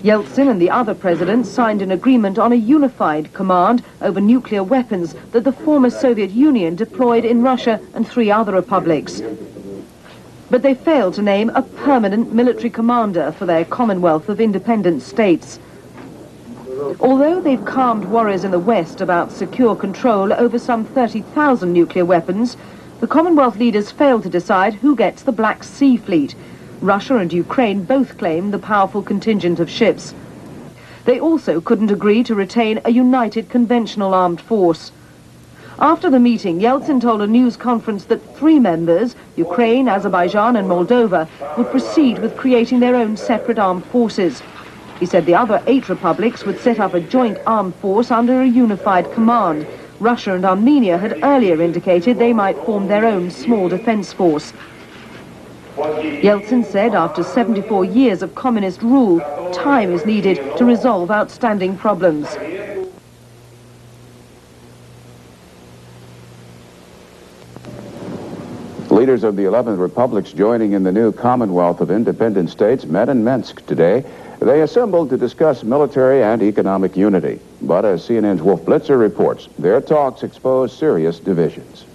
Yeltsin and the other presidents signed an agreement on a unified command over nuclear weapons that the former Soviet Union deployed in Russia and 3 other republics. But they failed to name a permanent military commander for their Commonwealth of independent states. Although they've calmed worries in the West about secure control over some 30,000 nuclear weapons, the Commonwealth leaders failed to decide who gets the Black Sea Fleet. Russia and Ukraine both claim the powerful contingent of ships. They also couldn't agree to retain a united conventional armed force. After the meeting, Yeltsin told a news conference that 3 members, Ukraine, Azerbaijan and Moldova, would proceed with creating their own separate armed forces. He said the other 8 republics would set up a joint armed force under a unified command. Russia and Armenia had earlier indicated they might form their own small defense force. Yeltsin said after 74 years of communist rule, time is needed to resolve outstanding problems. Leaders of the 11 republics joining in the new Commonwealth of Independent States met in Minsk today. They assembled to discuss military and economic unity. But as CNN's Wolf Blitzer reports, their talks exposed serious divisions.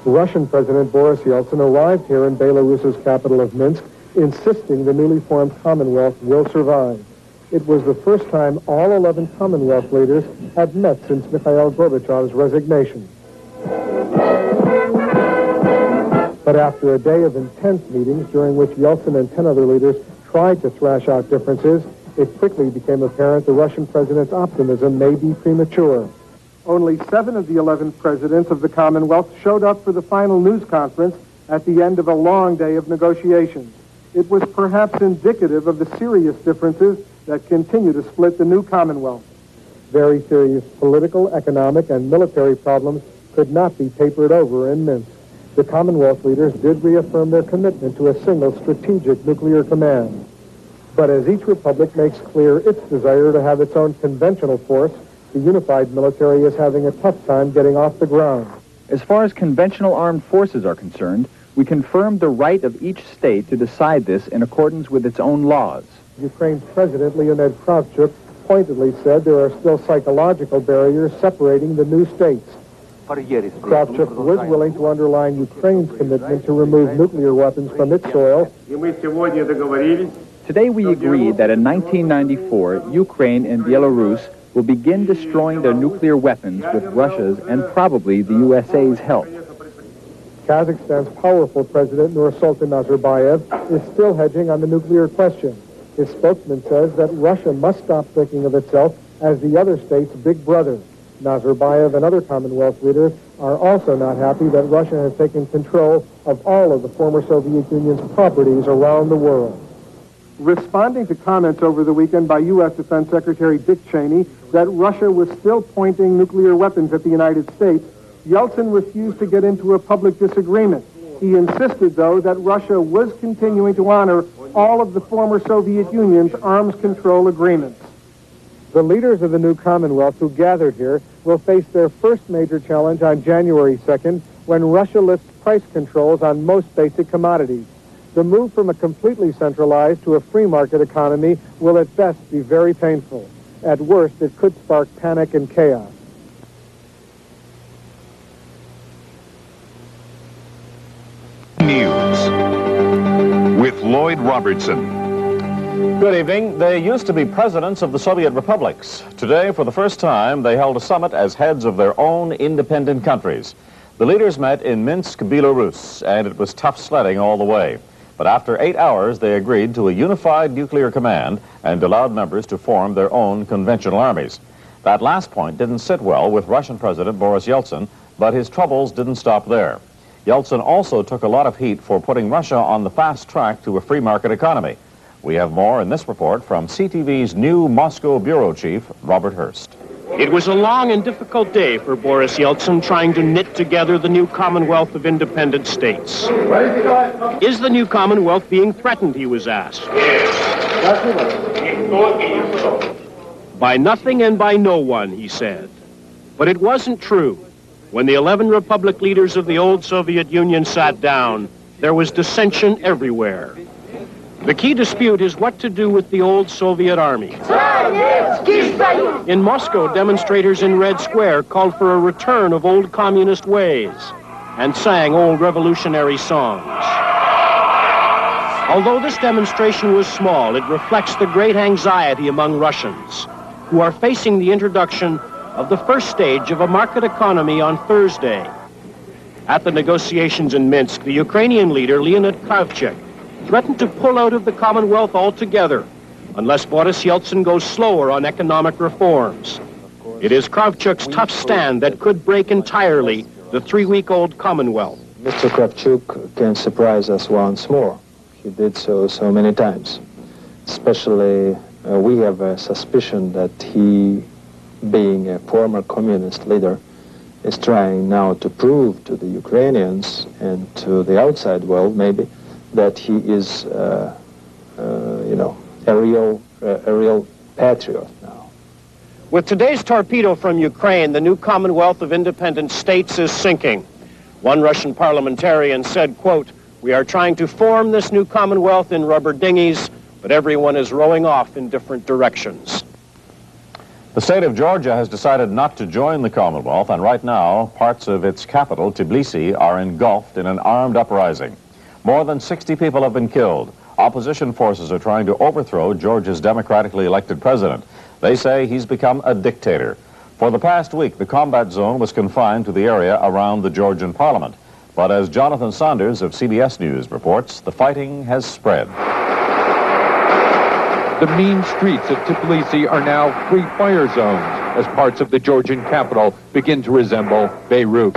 Russian President Boris Yeltsin arrived here in Belarus's capital of Minsk, insisting the newly formed Commonwealth will survive. It was the first time all 11 Commonwealth leaders had met since Mikhail Gorbachev's resignation. But after a day of intense meetings during which Yeltsin and 10 other leaders tried to thrash out differences, it quickly became apparent the Russian president's optimism may be premature. Only 7 of the 11 presidents of the Commonwealth showed up for the final news conference at the end of a long day of negotiations. It was perhaps indicative of the serious differences that continue to split the new Commonwealth. Very serious political, economic, and military problems could not be papered over in Minsk. The Commonwealth leaders did reaffirm their commitment to a single strategic nuclear command. But as each republic makes clear its desire to have its own conventional force, the unified military is having a tough time getting off the ground. As far as conventional armed forces are concerned, we confirmed the right of each state to decide this in accordance with its own laws. Ukraine's President Leonid Kravchuk pointedly said there are still psychological barriers separating the new states. Kravchuk was willing to underline Ukraine's commitment to remove nuclear weapons from its soil. Today we agreed that in 1994, Ukraine and Belarus will begin destroying their nuclear weapons with Russia's and probably the USA's help. Kazakhstan's powerful president, Nursultan Nazarbayev, is still hedging on the nuclear question. His spokesman says that Russia must stop thinking of itself as the other state's big brother. Nazarbayev and other Commonwealth leaders are also not happy that Russia has taken control of all of the former Soviet Union's properties around the world. Responding to comments over the weekend by U.S. Defense Secretary Dick Cheney that Russia was still pointing nuclear weapons at the United States, Yeltsin refused to get into a public disagreement. He insisted, though, that Russia was continuing to honor all of the former Soviet Union's arms control agreements. The leaders of the new Commonwealth who gathered here will face their first major challenge on January 2nd when Russia lifts price controls on most basic commodities. The move from a completely centralized to a free market economy will at best be very painful. At worst, it could spark panic and chaos. News with Lloyd Robertson. Good evening. They used to be presidents of the Soviet republics. Today, for the first time, they held a summit as heads of their own independent countries. The leaders met in Minsk, Belarus, and it was tough sledding all the way. But after 8 hours, they agreed to a unified nuclear command and allowed members to form their own conventional armies. That last point didn't sit well with Russian President Boris Yeltsin, but his troubles didn't stop there. Yeltsin also took a lot of heat for putting Russia on the fast track to a free market economy. We have more in this report from CTV's new Moscow bureau chief, Robert Hurst. It was a long and difficult day for Boris Yeltsin trying to knit together the new Commonwealth of independent states. Is the new Commonwealth being threatened, he was asked. By nothing and by no one, he said. But it wasn't true. When the 11 republic leaders of the old Soviet Union sat down, there was dissension everywhere. The key dispute is what to do with the old Soviet army. In Moscow, demonstrators in Red Square called for a return of old communist ways and sang old revolutionary songs. Although this demonstration was small, it reflects the great anxiety among Russians who are facing the introduction of the first stage of a market economy on Thursday. At the negotiations in Minsk, the Ukrainian leader, Leonid Kravchuk, threatened to pull out of the Commonwealth altogether unless Boris Yeltsin goes slower on economic reforms. It is Kravchuk's tough stand that could break entirely the 3-week-old Commonwealth. Mr. Kravchuk can surprise us once more. He did so many times. Especially, we have a suspicion that he, being a former communist leader, is trying now to prove to the Ukrainians and to the outside world, maybe, that he is, a real patriot now. With today's torpedo from Ukraine, the new Commonwealth of independent states is sinking. One Russian parliamentarian said, quote, "We are trying to form this new Commonwealth in rubber dinghies, but everyone is rowing off in different directions." The state of Georgia has decided not to join the Commonwealth, and right now, parts of its capital, Tbilisi, are engulfed in an armed uprising. More than 60 people have been killed. Opposition forces are trying to overthrow Georgia's democratically elected president. They say he's become a dictator. For the past week, the combat zone was confined to the area around the Georgian parliament. But as Jonathan Saunders of CBS News reports, the fighting has spread. The mean streets of Tbilisi are now free fire zones as parts of the Georgian capital begin to resemble Beirut.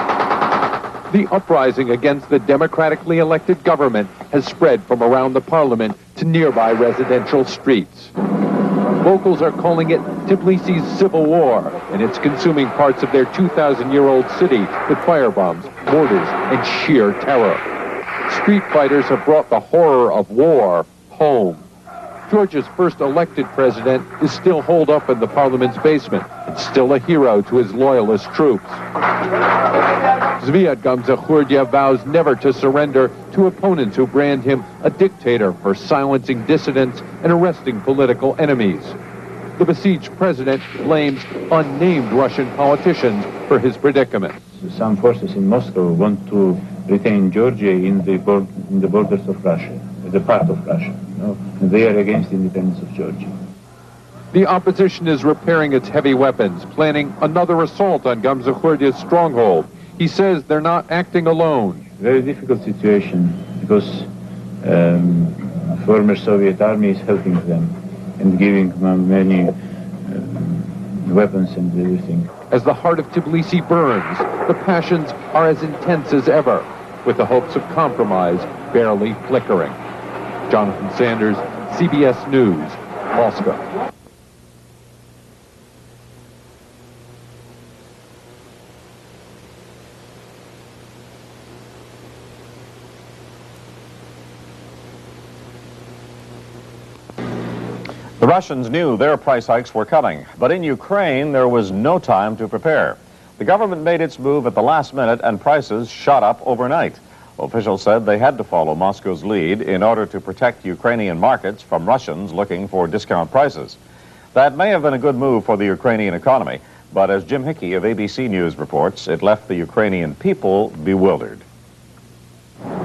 The uprising against the democratically elected government has spread from around the parliament to nearby residential streets. Locals are calling it Tbilisi's civil war, and it's consuming parts of their 2,000-year-old city with firebombs, mortars, and sheer terror. Street fighters have brought the horror of war home. Georgia's first elected president is still holed up in the parliament's basement and still a hero to his loyalist troops. Zviad Gamzahurdia vows never to surrender to opponents who brand him a dictator for silencing dissidents and arresting political enemies. The besieged president blames unnamed Russian politicians for his predicament. Some forces in Moscow want to retain Georgia in the borders of Russia, as a part of Russia. They are against the independence of Georgia. The opposition is repairing its heavy weapons, planning another assault on Gamzakhourdia's stronghold. He says they're not acting alone. Very difficult situation because former Soviet army is helping them and giving them many weapons and everything. As the heart of Tbilisi burns, the passions are as intense as ever, with the hopes of compromise barely flickering. Jonathan Sanders, CBS News, Moscow. The Russians knew their price hikes were coming, but in Ukraine there was no time to prepare. The government made its move at the last minute and prices shot up overnight. Officials said they had to follow Moscow's lead in order to protect Ukrainian markets from Russians looking for discount prices. That may have been a good move for the Ukrainian economy, but as Jim Hickey of ABC News reports, it left the Ukrainian people bewildered.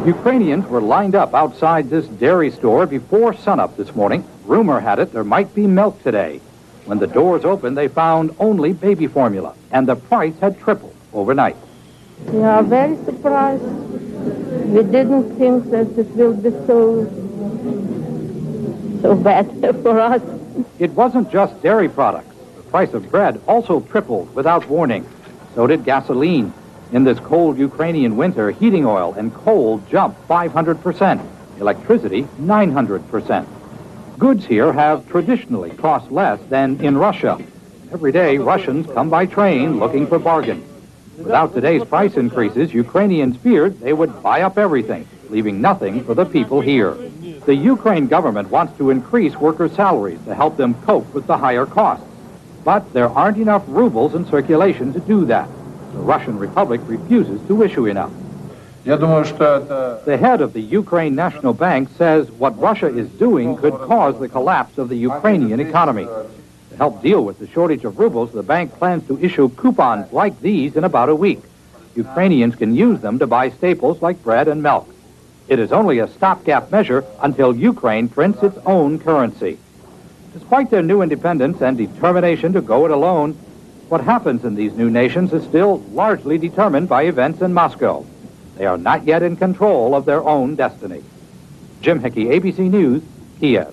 Ukrainians were lined up outside this dairy store before sunup this morning. Rumor had it there might be milk today. When the doors opened, they found only baby formula, and the price had tripled overnight. We are very surprised. We didn't think that it will be so bad for us. It wasn't just dairy products. The price of bread also tripled without warning. So did gasoline. In this cold Ukrainian winter, heating oil and coal jumped 500%, electricity 900%. Goods here have traditionally cost less than in Russia. Every day, Russians come by train looking for bargains. Without today's price increases, Ukrainians feared they would buy up everything, leaving nothing for the people here. The Ukraine government wants to increase workers' salaries to help them cope with the higher costs. But there aren't enough rubles in circulation to do that. The Russian Republic refuses to issue enough. The head of the Ukraine National Bank says what Russia is doing could cause the collapse of the Ukrainian economy. To help deal with the shortage of rubles, the bank plans to issue coupons like these in about a week. Ukrainians can use them to buy staples like bread and milk. It is only a stopgap measure until Ukraine prints its own currency. Despite their new independence and determination to go it alone, what happens in these new nations is still largely determined by events in Moscow. They are not yet in control of their own destiny. Jim Hickey, ABC News, Kyiv.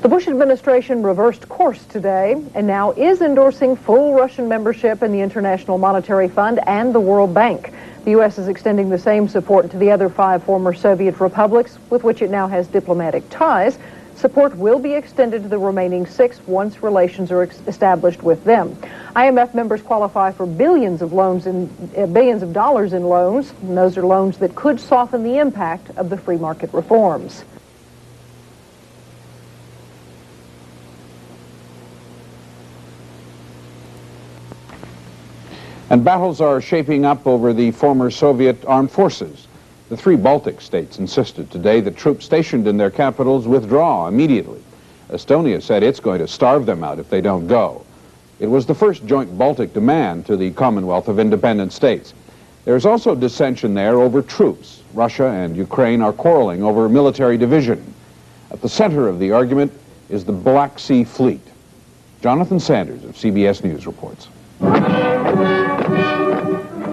The Bush administration reversed course today and now is endorsing full Russian membership in the International Monetary Fund and the World Bank. The U.S. is extending the same support to the other 5 former Soviet republics with which it now has diplomatic ties. Support will be extended to the remaining 6 once relations are established with them. IMF members qualify for billions of dollars in loans, and those are loans that could soften the impact of the free market reforms. And battles are shaping up over the former Soviet armed forces. The 3 Baltic states insisted today that troops stationed in their capitals withdraw immediately. Estonia said it's going to starve them out if they don't go. It was the first joint Baltic demand to the Commonwealth of Independent States. There's also dissension there over troops. Russia and Ukraine are quarreling over military division. At the center of the argument is the Black Sea Fleet. Jonathan Sanders of CBS News reports.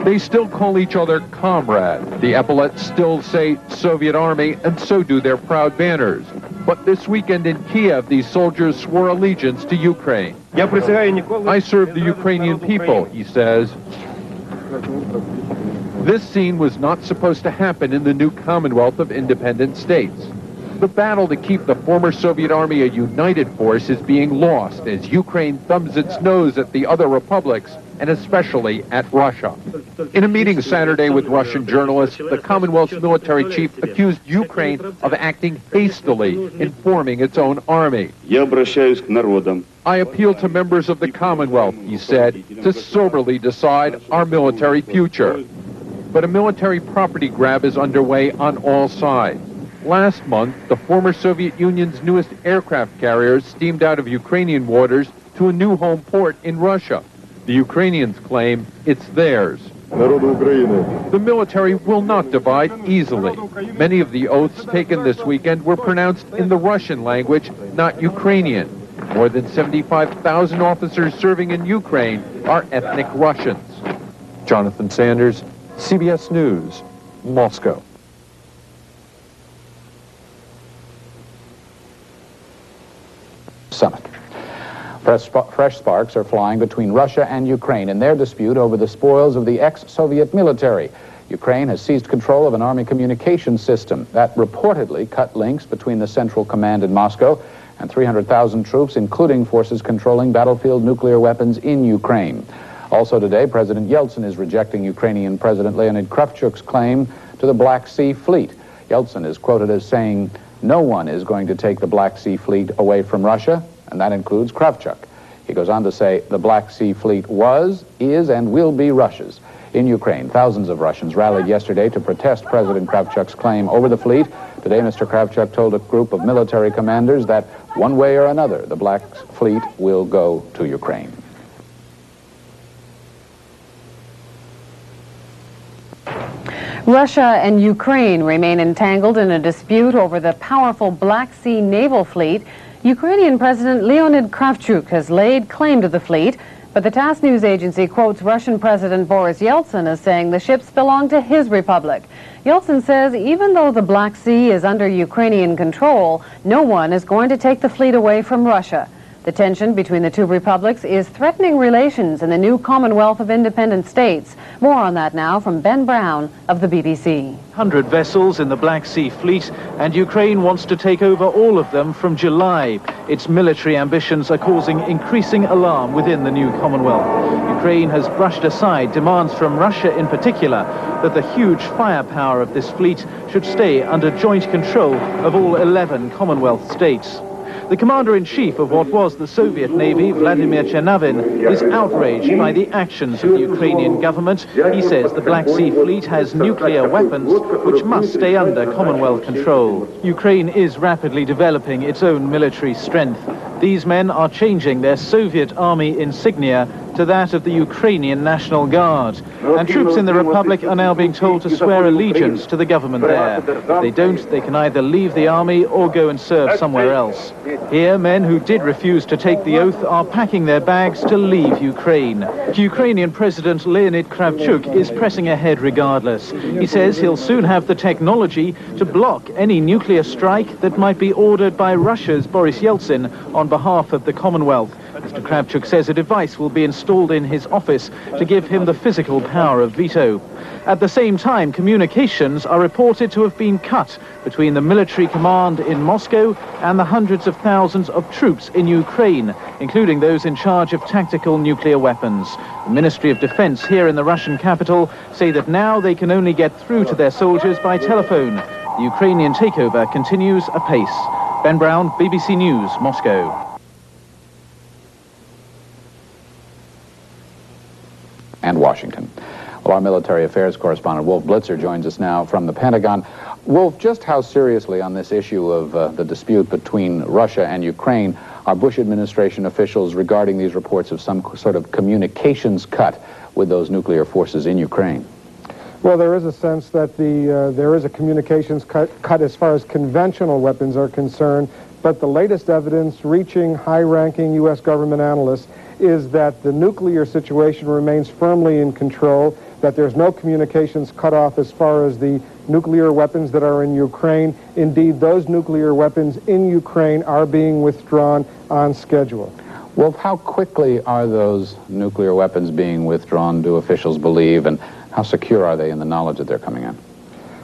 They still call each other comrade. The epaulets still say Soviet Army, and so do their proud banners. But this weekend in Kyiv, these soldiers swore allegiance to Ukraine. I serve the Ukrainian people, he says. This scene was not supposed to happen in the new Commonwealth of Independent States. The battle to keep the former Soviet Army a united force is being lost as Ukraine thumbs its nose at the other republics, and especially at Russia. In a meeting Saturday with Russian journalists, the Commonwealth's military chief accused Ukraine of acting hastily in forming its own army. I appeal to members of the Commonwealth, he said, to soberly decide our military future. But a military property grab is underway on all sides. Last month, the former Soviet Union's newest aircraft carriers steamed out of Ukrainian waters to a new home port in Russia. The Ukrainians claim it's theirs. The military will not divide easily. Many of the oaths taken this weekend were pronounced in the Russian language, not Ukrainian. More than 75,000 officers serving in Ukraine are ethnic Russians. Jonathan Sanders, CBS News, Moscow. Summit. Fresh sparks are flying between Russia and Ukraine in their dispute over the spoils of the ex-Soviet military. Ukraine has seized control of an army communications system that reportedly cut links between the Central Command in Moscow and 300,000 troops, including forces controlling battlefield nuclear weapons in Ukraine. Also today, President Yeltsin is rejecting Ukrainian President Leonid Kravchuk's claim to the Black Sea Fleet. Yeltsin is quoted as saying, "No one is going to take the Black Sea Fleet away from Russia," and that includes Kravchuk. He goes on to say, "The Black Sea Fleet was, is, and will be Russia's." In Ukraine, thousands of Russians rallied yesterday to protest President Kravchuk's claim over the fleet. Today, Mr. Kravchuk told a group of military commanders that one way or another, the Black Fleet will go to Ukraine. Russia and Ukraine remain entangled in a dispute over the powerful Black Sea naval fleet. Ukrainian President Leonid Kravchuk has laid claim to the fleet, but the TASS news agency quotes Russian President Boris Yeltsin as saying the ships belong to his republic. Yeltsin says even though the Black Sea is under Ukrainian control, no one is going to take the fleet away from Russia. The tension between the two republics is threatening relations in the new Commonwealth of Independent States. More on that now from Ben Brown of the BBC. 100 vessels in the Black Sea Fleet, and Ukraine wants to take over all of them from July. Its military ambitions are causing increasing alarm within the new Commonwealth. Ukraine has brushed aside demands from Russia in particular that the huge firepower of this fleet should stay under joint control of all 11 Commonwealth states. The commander-in-chief of what was the Soviet Navy, Vladimir Chernovin, is outraged by the actions of the Ukrainian government. He says the Black Sea Fleet has nuclear weapons which must stay under Commonwealth control. Ukraine is rapidly developing its own military strength. These men are changing their Soviet army insignia to that of the Ukrainian National Guard. And troops in the Republic are now being told to swear allegiance to the government there. If they don't, they can either leave the army or go and serve somewhere else. Here, men who did refuse to take the oath are packing their bags to leave Ukraine. Ukrainian President Leonid Kravchuk is pressing ahead regardless. He says he'll soon have the technology to block any nuclear strike that might be ordered by Russia's Boris Yeltsin on behalf of the Commonwealth. Mr. Kravchuk says a device will be installed in his office to give him the physical power of veto. At the same time, communications are reported to have been cut between the military command in Moscow and the hundreds of thousands of troops in Ukraine, including those in charge of tactical nuclear weapons. The Ministry of Defense here in the Russian capital say that now they can only get through to their soldiers by telephone. The Ukrainian takeover continues apace. Ben Brown, BBC News, Moscow. And Washington. Well, our military affairs correspondent Wolf Blitzer joins us now from the Pentagon. Wolf, just how seriously on this issue of the dispute between Russia and Ukraine are Bush administration officials regarding these reports of some sort of communications cut with those nuclear forces in Ukraine? Well, there is a sense that there is a communications cut as far as conventional weapons are concerned, but the latest evidence reaching high-ranking U.S. government analysts is that the nuclear situation remains firmly in control, that there's no communications cut off as far as the nuclear weapons that are in Ukraine. Indeed, those nuclear weapons in Ukraine are being withdrawn on schedule. Well, how quickly are those nuclear weapons being withdrawn, do officials believe, and how secure are they in the knowledge that they're coming in?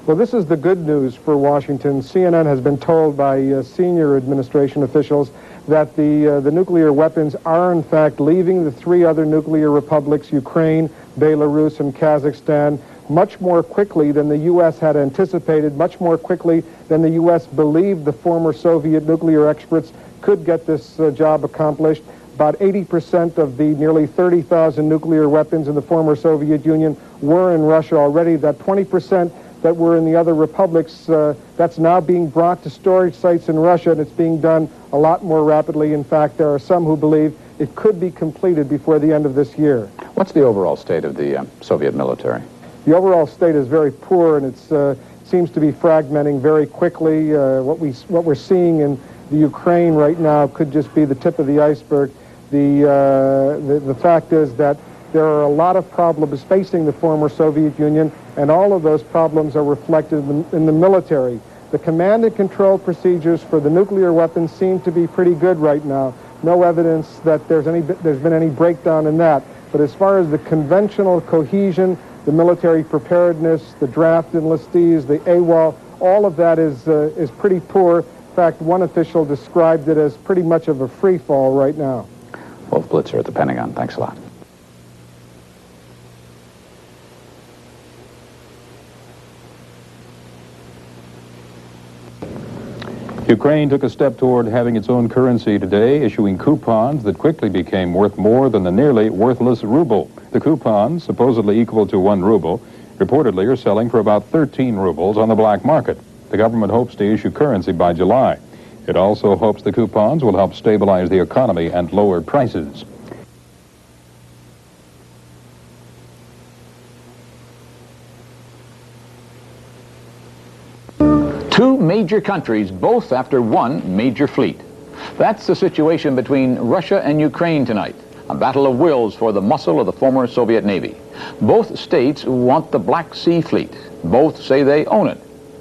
Well, this is the good news for Washington. CNN has been told by senior administration officials that the nuclear weapons are, in fact, leaving the three other nuclear republics, Ukraine, Belarus, and Kazakhstan, much more quickly than the U.S. had anticipated, much more quickly than the U.S. believed the former Soviet nuclear experts could get this job accomplished. About 80% of the nearly 30,000 nuclear weapons in the former Soviet Union were in Russia already. That 20% that were in the other republics. That's now being brought to storage sites in Russia, and it's being done a lot more rapidly. In fact, there are some who believe it could be completed before the end of this year. What's the overall state of the Soviet military? The overall state is very poor, and it seems to be fragmenting very quickly. What we're seeing in the Ukraine right now could just be the tip of the iceberg. The fact is that there are a lot of problems facing the former Soviet Union, and all of those problems are reflected in the military. The command and control procedures for the nuclear weapons seem to be pretty good right now. No evidence that there's been any breakdown in that. But as far as the conventional cohesion, the military preparedness, the draft enlistees, the AWOL, all of that is pretty poor. In fact, one official described it as pretty much of a free fall right now. Wolf Blitzer at the Pentagon. Thanks a lot. Ukraine took a step toward having its own currency today, issuing coupons that quickly became worth more than the nearly worthless ruble. The coupons, supposedly equal to 1 ruble, reportedly are selling for about 13 rubles on the black market. The government hopes to issue currency by July. It also hopes the coupons will help stabilize the economy and lower prices. Two major countries, both after one major fleet. That's the situation between Russia and Ukraine tonight. A battle of wills for the muscle of the former Soviet Navy. Both states want the Black Sea Fleet. Both say they own it.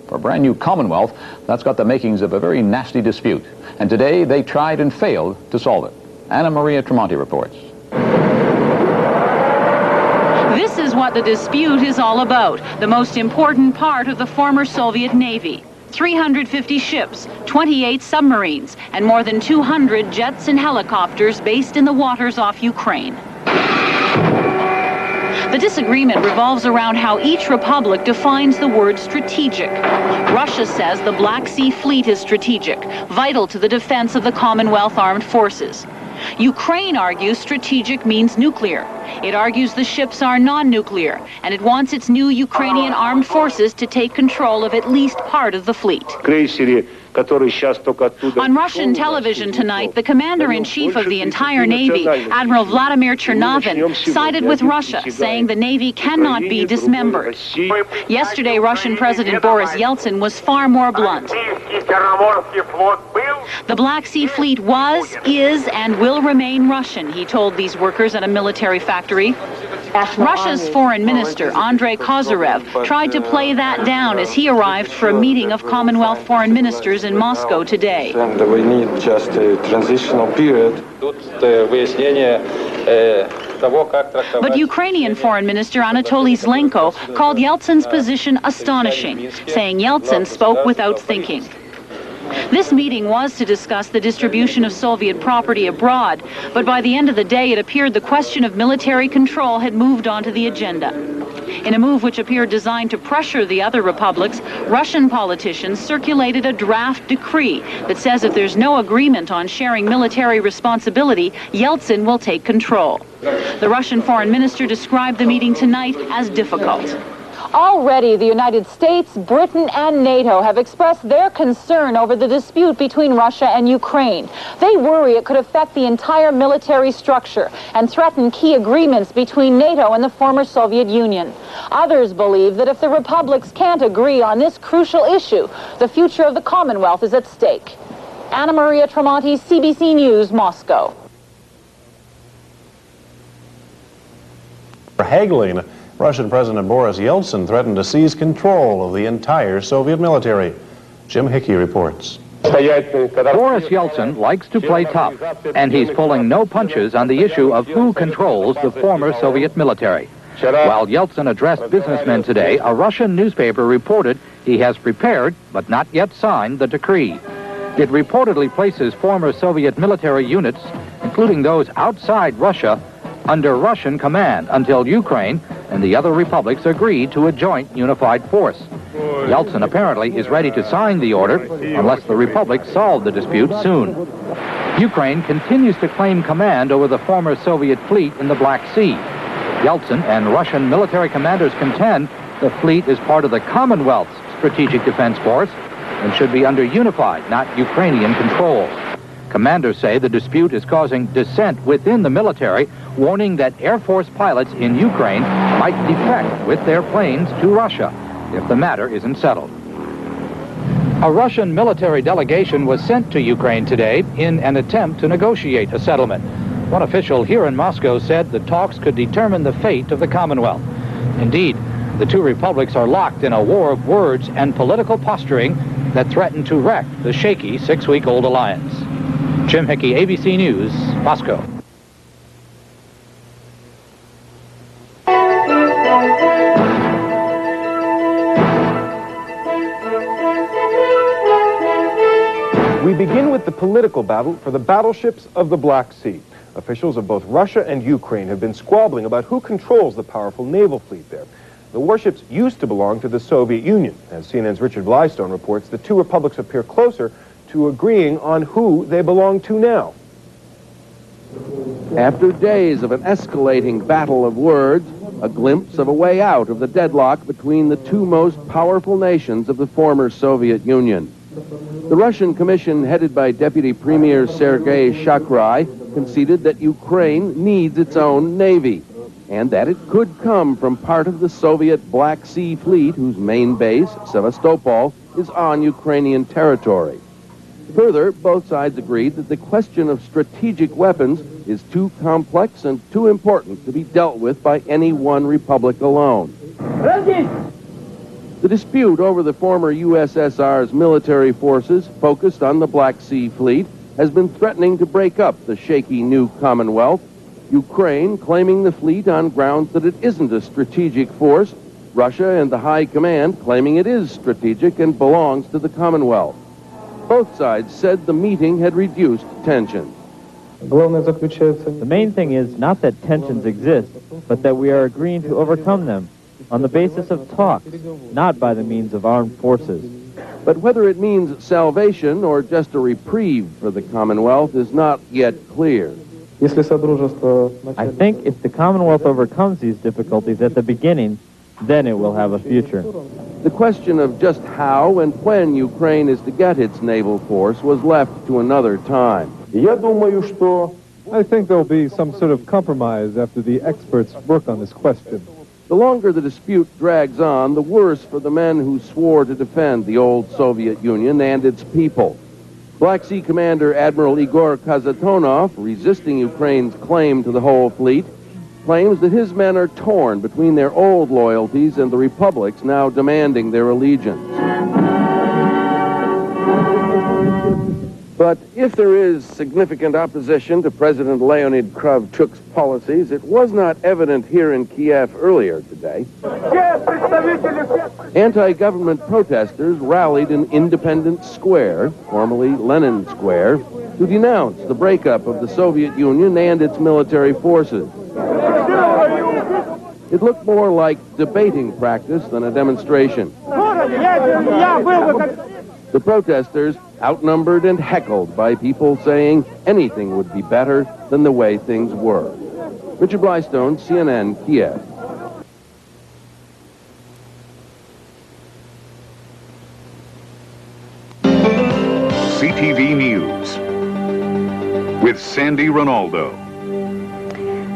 For a brand new Commonwealth, that's got the makings of a very nasty dispute. And today they tried and failed to solve it. Anna Maria Tremonti reports. This is what the dispute is all about. The most important part of the former Soviet Navy. 350 ships, 28 submarines, and more than 200 jets and helicopters based in the waters off Ukraine. The disagreement revolves around how each republic defines the word strategic. Russia says the Black Sea Fleet is strategic, vital to the defense of the Commonwealth Armed Forces. Ukraine argues strategic means nuclear. It argues the ships are non-nuclear, and it wants its new Ukrainian armed forces to take control of at least part of the fleet. On Russian television tonight, the commander-in-chief of the entire Navy, Admiral Vladimir Chernovin, sided with Russia, saying the Navy cannot be dismembered. Yesterday, Russian President Boris Yeltsin was far more blunt. The Black Sea Fleet was, is, and will remain Russian, he told these workers at a military factory. Russia's foreign minister, Andrei Kozyrev, tried to play that down as he arrived for a meeting of Commonwealth foreign ministers in Moscow today. And we need just a transitional period. But Ukrainian Foreign Minister Anatoly Zlenko called Yeltsin's position astonishing, saying Yeltsin spoke without thinking. This meeting was to discuss the distribution of Soviet property abroad, but by the end of the day it appeared the question of military control had moved onto the agenda. In a move which appeared designed to pressure the other republics, Russian politicians circulated a draft decree that says if there's no agreement on sharing military responsibility, Yeltsin will take control. The Russian foreign minister described the meeting tonight as difficult. Already, the United States, Britain, and NATO have expressed their concern over the dispute between Russia and Ukraine. They worry it could affect the entire military structure and threaten key agreements between NATO and the former Soviet Union. Others believe that if the republics can't agree on this crucial issue, the future of the Commonwealth is at stake. Anna Maria Tremonti, CBC News, Moscow. For haggling, Russian President Boris Yeltsin threatened to seize control of the entire Soviet military. Jim Hickey reports. Boris Yeltsin likes to play tough, and he's pulling no punches on the issue of who controls the former Soviet military. While Yeltsin addressed businessmen today, a Russian newspaper reported he has prepared, but not yet signed, the decree. It reportedly places former Soviet military units, including those outside Russia, under Russian command until Ukraine and the other republics agree to a joint unified force. Yeltsin apparently is ready to sign the order unless the republics solve the dispute soon. Ukraine continues to claim command over the former Soviet fleet in the Black Sea. Yeltsin and Russian military commanders contend The fleet is part of the Commonwealth's Strategic Defense Force and should be under unified, not Ukrainian control. Commanders say the dispute is causing dissent within the military, warning that Air Force pilots in Ukraine might defect with their planes to Russia if the matter isn't settled. A Russian military delegation was sent to Ukraine today in an attempt to negotiate a settlement. One official here in Moscow said the talks could determine the fate of the Commonwealth. Indeed, the two republics are locked in a war of words and political posturing that threaten to wreck the shaky 6-week-old alliance. Jim Hickey, ABC News, Moscow. We begin with the political battle for the battleships of the Black Sea. Officials of both Russia and Ukraine have been squabbling about who controls the powerful naval fleet there. The warships used to belong to the Soviet Union. As CNN's Richard Blystone reports, the two republics appear closer to agreeing on who they belong to now. After days of an escalating battle of words, a glimpse of a way out of the deadlock between the two most powerful nations of the former Soviet Union. The Russian Commission, headed by Deputy Premier Sergei Shakrai, conceded that Ukraine needs its own navy, and that it could come from part of the Soviet Black Sea Fleet, whose main base, Sevastopol, is on Ukrainian territory. Further, both sides agreed that the question of strategic weapons is too complex and too important to be dealt with by any one republic alone. The dispute over the former USSR's military forces focused on the Black Sea Fleet has been threatening to break up the shaky new Commonwealth, Ukraine claiming the fleet on grounds that it isn't a strategic force, Russia and the High Command claiming it is strategic and belongs to the Commonwealth. Both sides said the meeting had reduced tensions. The main thing is not that tensions exist, but that we are agreeing to overcome them on the basis of talks, not by the means of armed forces. But whether it means salvation or just a reprieve for the Commonwealth is not yet clear. I think if the Commonwealth overcomes these difficulties at the beginning, then it will have a future. The question of just how and when Ukraine is to get its naval force was left to another time. I think there'll be some sort of compromise after the experts work on this question. The longer the dispute drags on, the worse for the men who swore to defend the old Soviet Union and its people. Black Sea Commander Admiral Igor Kazatonov, resisting Ukraine's claim to the whole fleet, claims that his men are torn between their old loyalties and the republics now demanding their allegiance. But if there is significant opposition to President Leonid Kravchuk's policies, it was not evident here in Kyiv earlier today. Anti-government protesters rallied in Independence Square, formerly Lenin Square, to denounce the breakup of the Soviet Union and its military forces. It looked more like debating practice than a demonstration. The protesters, outnumbered and heckled by people saying anything would be better than the way things were. Richard Blystone, CNN, Kyiv. CTV News with Sandy Ronaldo.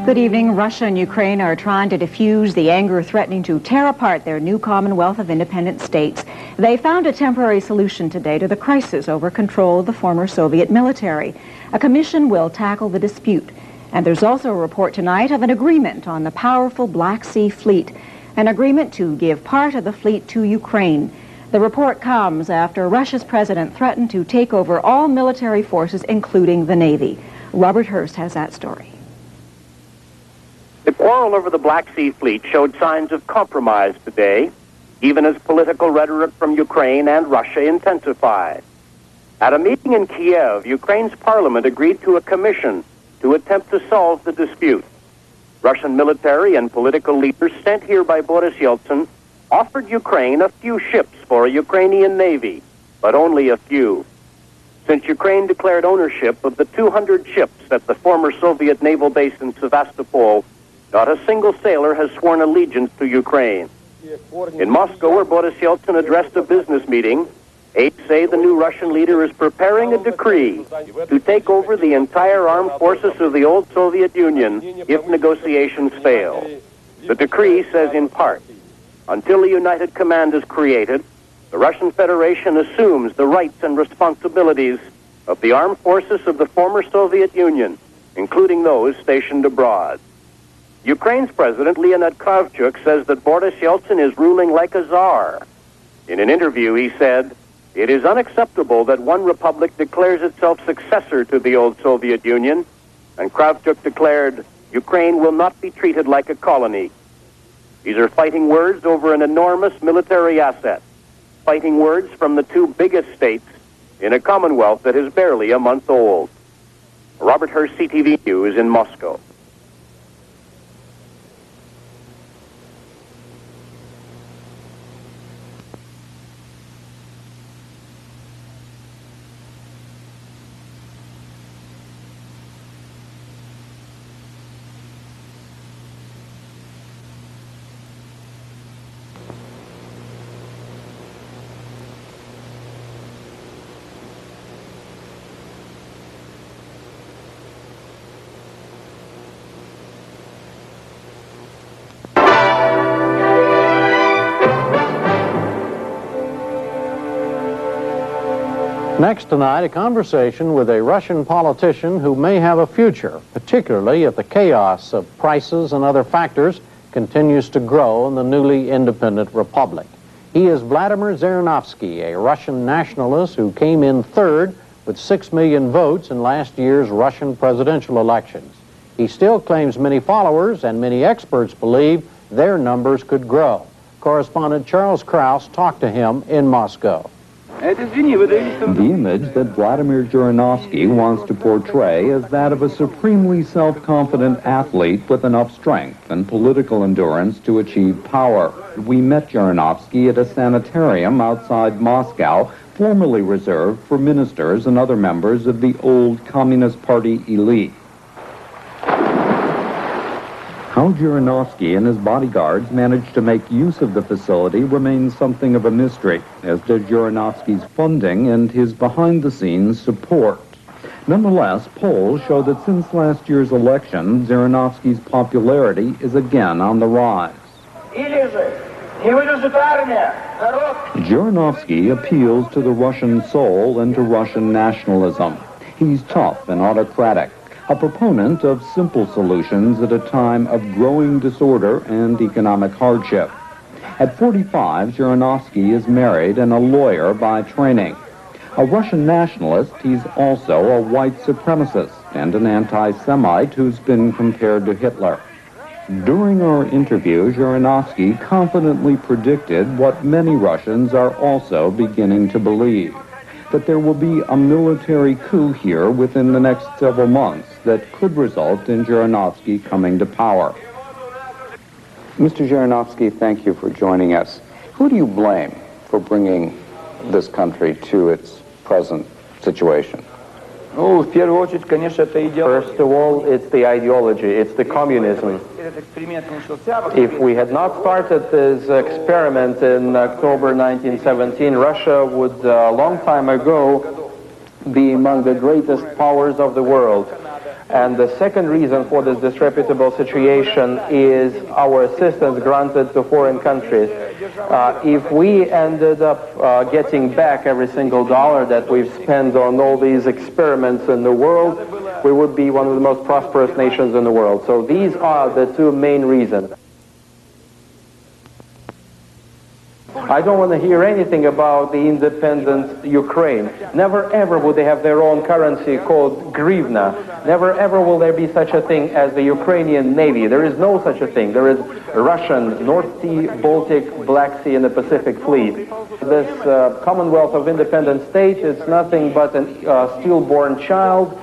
Good evening. Russia and Ukraine are trying to diffuse the anger threatening to tear apart their new Commonwealth of independent states. They found a temporary solution today to the crisis over control of the former Soviet military. A commission will tackle the dispute. And there's also a report tonight of an agreement on the powerful Black Sea Fleet, an agreement to give part of the fleet to Ukraine. The report comes after Russia's president threatened to take over all military forces, including the Navy. Robert Hurst has that story. The quarrel over the Black Sea Fleet showed signs of compromise today, even as political rhetoric from Ukraine and Russia intensified. At a meeting in Kyiv, Ukraine's parliament agreed to a commission to attempt to solve the dispute. Russian military and political leaders sent here by Boris Yeltsin offered Ukraine a few ships for a Ukrainian navy, but only a few. Since Ukraine declared ownership of the 200 ships at the former Soviet naval base in Sevastopol, not a single sailor has sworn allegiance to Ukraine. In Moscow, where Boris Yeltsin addressed a business meeting, aides say the new Russian leader is preparing a decree to take over the entire armed forces of the old Soviet Union if negotiations fail. The decree says in part, until a united command is created, the Russian Federation assumes the rights and responsibilities of the armed forces of the former Soviet Union, including those stationed abroad. Ukraine's President Leonid Kravchuk says that Boris Yeltsin is ruling like a czar. In an interview, he said, "It is unacceptable that one republic declares itself successor to the old Soviet Union," and Kravchuk declared, "Ukraine will not be treated like a colony." These are fighting words over an enormous military asset, fighting words from the two biggest states in a Commonwealth that is barely a month old. Robert Hurst, CTV News in Moscow. Next tonight, a conversation with a Russian politician who may have a future, particularly if the chaos of prices and other factors continues to grow in the newly independent republic. He is Vladimir Zhirinovsky, a Russian nationalist who came in third with 6 million votes in last year's Russian presidential elections. He still claims many followers, and many experts believe their numbers could grow. Correspondent Charles Krause talked to him in Moscow. The image that Vladimir Zhirinovsky wants to portray is that of a supremely self-confident athlete with enough strength and political endurance to achieve power. We met Zhirinovsky at a sanitarium outside Moscow, formerly reserved for ministers and other members of the old Communist Party elite. How Zhirinovsky and his bodyguards managed to make use of the facility remains something of a mystery, as does Zhirinovsky's funding and his behind-the-scenes support. Nonetheless, polls show that since last year's election, Zhirinovsky's popularity is again on the rise. Zhirinovsky appeals to the Russian soul and to Russian nationalism. He's tough and autocratic, a proponent of simple solutions at a time of growing disorder and economic hardship. At 45, Zhirinovsky is married and a lawyer by training. A Russian nationalist, he's also a white supremacist and an anti-Semite who's been compared to Hitler. During our interview, Zhirinovsky confidently predicted what many Russians are also beginning to believe, that there will be a military coup here within the next several months that could result in Zhirinovsky coming to power. Mr. Zhirinovsky, thank you for joining us. Who do you blame for bringing this country to its present situation? First of all, it's the ideology, it's the communism. If we had not started this experiment in October 1917, Russia would, a long time ago, be among the greatest powers of the world. And the second reason for this disreputable situation is our assistance granted to foreign countries. If we ended up getting back every single dollar that we've spent on all these experiments in the world, we would be one of the most prosperous nations in the world. So these are the two main reasons. I don't want to hear anything about the independent Ukraine. Never ever would they have their own currency called hryvnia. Never ever will there be such a thing as the Ukrainian Navy. There is no such a thing. There is Russian North Sea, Baltic, Black Sea, and the Pacific Fleet. This Commonwealth of Independent States is nothing but a stillborn child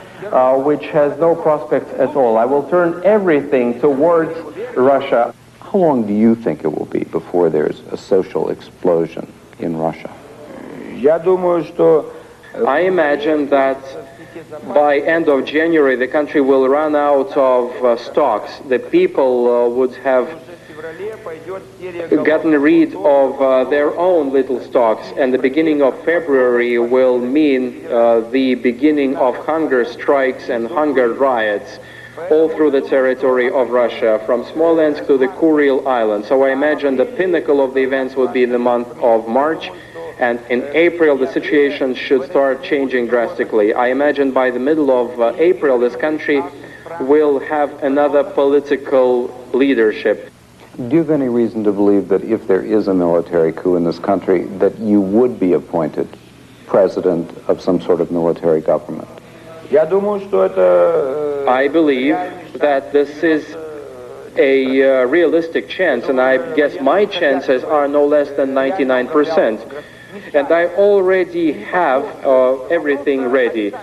which has no prospects at all. I will turn everything towards Russia. How long do you think it will be before there's a social explosion in Russia? I imagine that by end of January the country will run out of stocks. The people would have gotten rid of their own little stocks, and the beginning of February will mean the beginning of hunger strikes and hunger riots all through the territory of Russia, from Smolensk to the Kuril Islands. So I imagine the pinnacle of the events would be in the month of March, and in April the situation should start changing drastically. I imagine by the middle of April this country will have another political leadership. Do you have any reason to believe that if there is a military coup in this country, that you would be appointed president of some sort of military government? I believe that this is a realistic chance, and I guess my chances are no less than 99%. And I already have everything ready.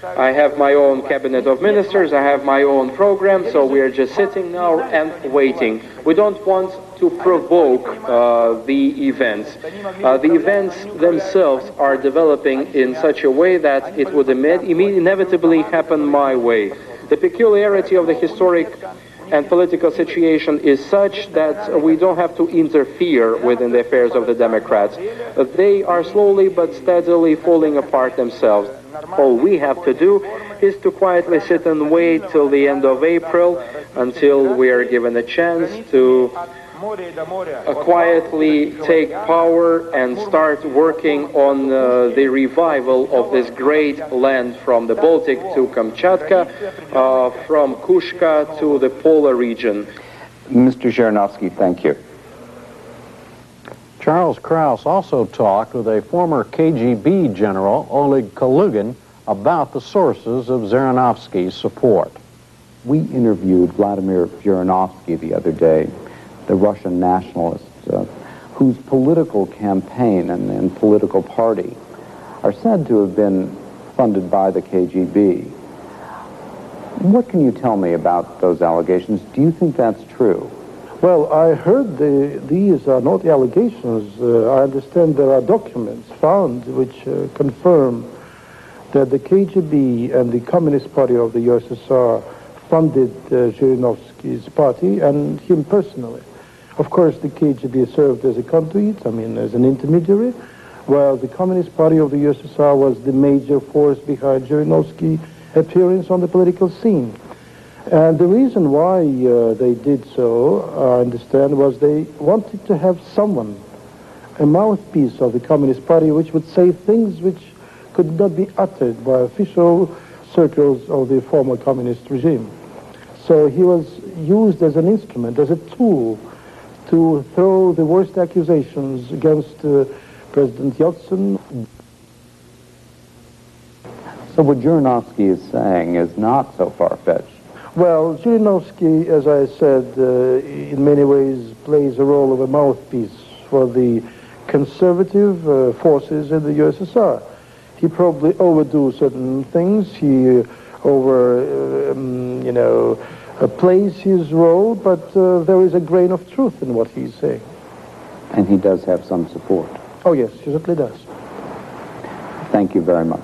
I have my own cabinet of ministers, I have my own program, so we are just sitting now and waiting. We don't want to provoke the events. The events themselves are developing in such a way that it would inevitably happen my way. The peculiarity of the historic and political situation is such that we don't have to interfere within the affairs of the Democrats. They are slowly but steadily falling apart themselves. All we have to do is to quietly sit and wait till the end of April until we are given a chance to quietly take power and start working on the revival of this great land from the Baltic to Kamchatka, from Kushka to the polar region. Mr. Zhirinovsky, thank you. Charles Kraus also talked with a former KGB general, Oleg Kalugin, about the sources of Zhirinovsky's support. We interviewed Vladimir Zhirinovsky the other day, the Russian nationalist, whose political campaign and political party are said to have been funded by the KGB. What can you tell me about those allegations? Do you think that's true? Well, I heard these are not allegations. I understand there are documents found which confirm that the KGB and the Communist Party of the USSR funded Zhirinovsky's party and him personally. Of course, the KGB served as a conduit, as an intermediary, while the Communist Party of the USSR was the major force behind Zhirinovsky's appearance on the political scene. And the reason why they did so, I understand, was they wanted to have someone, a mouthpiece of the Communist Party, which would say things which could not be uttered by official circles of the former communist regime. So he was used as an instrument, as a tool, to throw the worst accusations against President Yeltsin. So what Zhirinovsky is saying is not so far-fetched. Well, Zhirinovsky, as I said, in many ways plays a role of a mouthpiece for the conservative forces in the USSR. He probably overdo certain things. He plays his role, but there is a grain of truth in what he's saying. And he does have some support. Oh, yes, he certainly does. Thank you very much.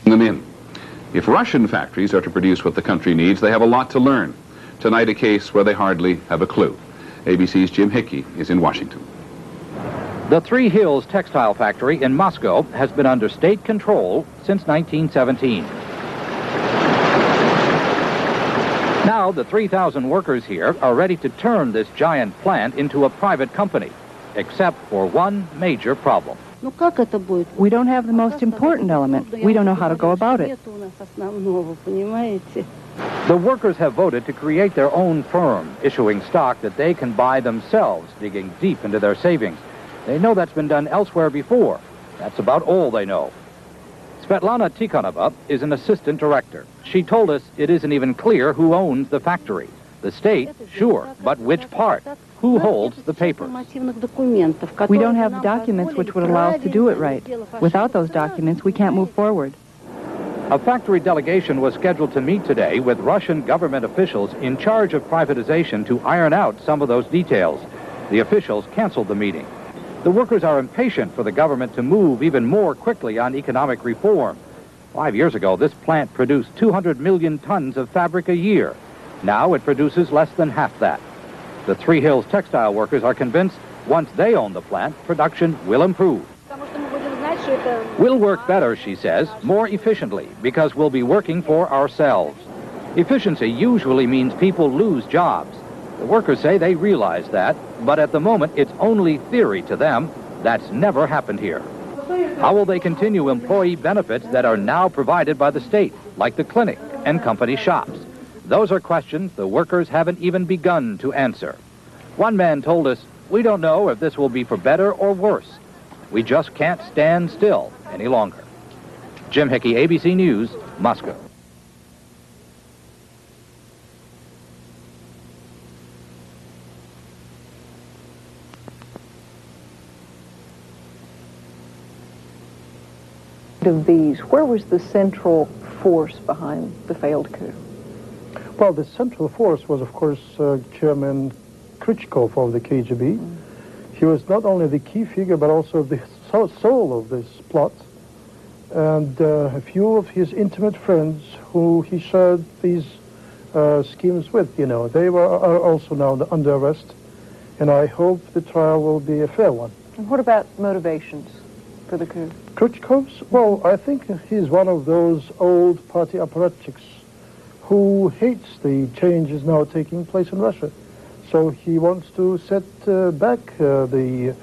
Them in. If Russian factories are to produce what the country needs, they have a lot to learn. Tonight, a case where they hardly have a clue. ABC's Jim Hickey is in Washington. The Three Hills textile factory in Moscow has been under state control since 1917. Now, the 3,000 workers here are ready to turn this giant plant into a private company, except for one major problem. We don't have the most important element. We don't know how to go about it. The workers have voted to create their own firm, issuing stock that they can buy themselves, digging deep into their savings. They know that's been done elsewhere before. That's about all they know. Svetlana Tikhonova is an assistant director. She told us it isn't even clear who owns the factory. The state, sure, but which part? Who holds the papers? We don't have the documents which would allow us to do it right. Without those documents, we can't move forward. A factory delegation was scheduled to meet today with Russian government officials in charge of privatization to iron out some of those details. The officials canceled the meeting. The workers are impatient for the government to move even more quickly on economic reform. 5 years ago, this plant produced 200 million tons of fabric a year. Now it produces less than half that. The Three Hills textile workers are convinced once they own the plant, production will improve. We'll work better, she says, more efficiently, because we'll be working for ourselves. Efficiency usually means people lose jobs. The workers say they realize that, but at the moment it's only theory to them. That's never happened here. How will they continue employee benefits that are now provided by the state, like the clinic and company shops? Those are questions the workers haven't even begun to answer. One man told us, "We don't know if this will be for better or worse. We just can't stand still any longer." Jim Hickey, ABC News, Moscow. Of these, where was the central force behind the failed coup? Well, the central force was, of course, Chairman Khrushchev of the KGB. He was not only the key figure, but also the soul of this plot. And a few of his intimate friends who he shared these schemes with, you know, they are also now under arrest. And I hope the trial will be a fair one. And what about motivations for the coup? Khrushchev's? Well, I think he's one of those old party apparatchiks who hates the changes now taking place in Russia. So he wants to set back the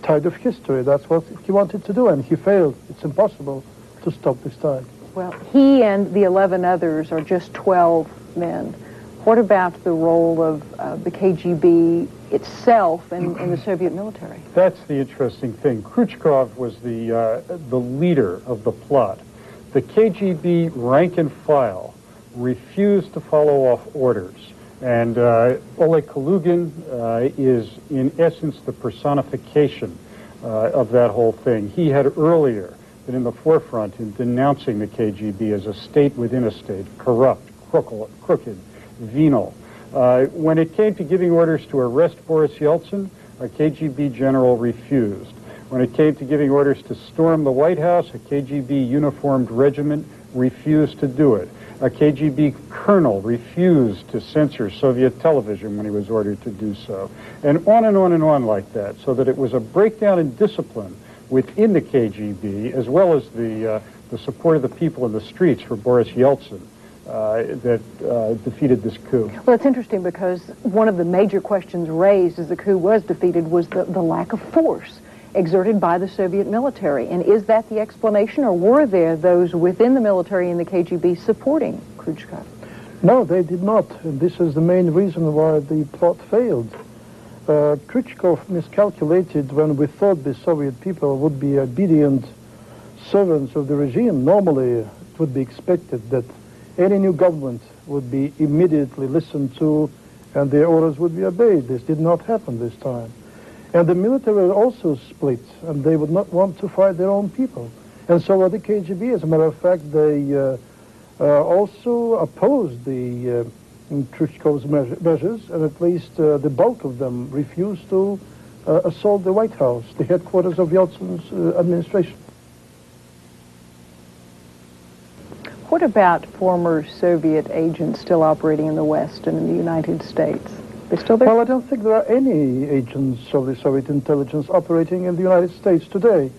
tide of history. That's what he wanted to do, and he failed. It's impossible to stop this tide. Well, he and the 11 others are just 12 men. What about the role of the KGB itself and the Soviet military? That's the interesting thing. Khrushchev was the leader of the plot. The KGB rank and file refused to follow off orders. And Oleg Kalugin is, in essence, the personification of that whole thing. He had earlier been in the forefront in denouncing the KGB as a state within a state, corrupt, crooked, venal. When it came to giving orders to arrest Boris Yeltsin, a KGB general refused. When it came to giving orders to storm the White House, a KGB uniformed regiment refused to do it. A KGB colonel refused to censor Soviet television when he was ordered to do so. And on and on and on like that, so that it was a breakdown in discipline within the KGB, as well as the support of the people in the streets for Boris Yeltsin that defeated this coup. Well, it's interesting because one of the major questions raised as the coup was defeated was the lack of force exerted by the Soviet military. And is that the explanation, or were there those within the military and the KGB supporting Khrushchev? No, they did not. And this is the main reason why the plot failed. Khrushchev miscalculated when we thought the Soviet people would be obedient servants of the regime. Normally, it would be expected that any new government would be immediately listened to and their orders would be obeyed. This did not happen this time. And the military also split, and they would not want to fight their own people. And so the KGB, as a matter of fact, they also opposed the Khrushchev's measures, and at least the bulk of them refused to assault the White House, the headquarters of Yeltsin's administration. What about former Soviet agents still operating in the West and in the United States? They're still there? Well, I don't think there are any agents of the Soviet intelligence operating in the United States today.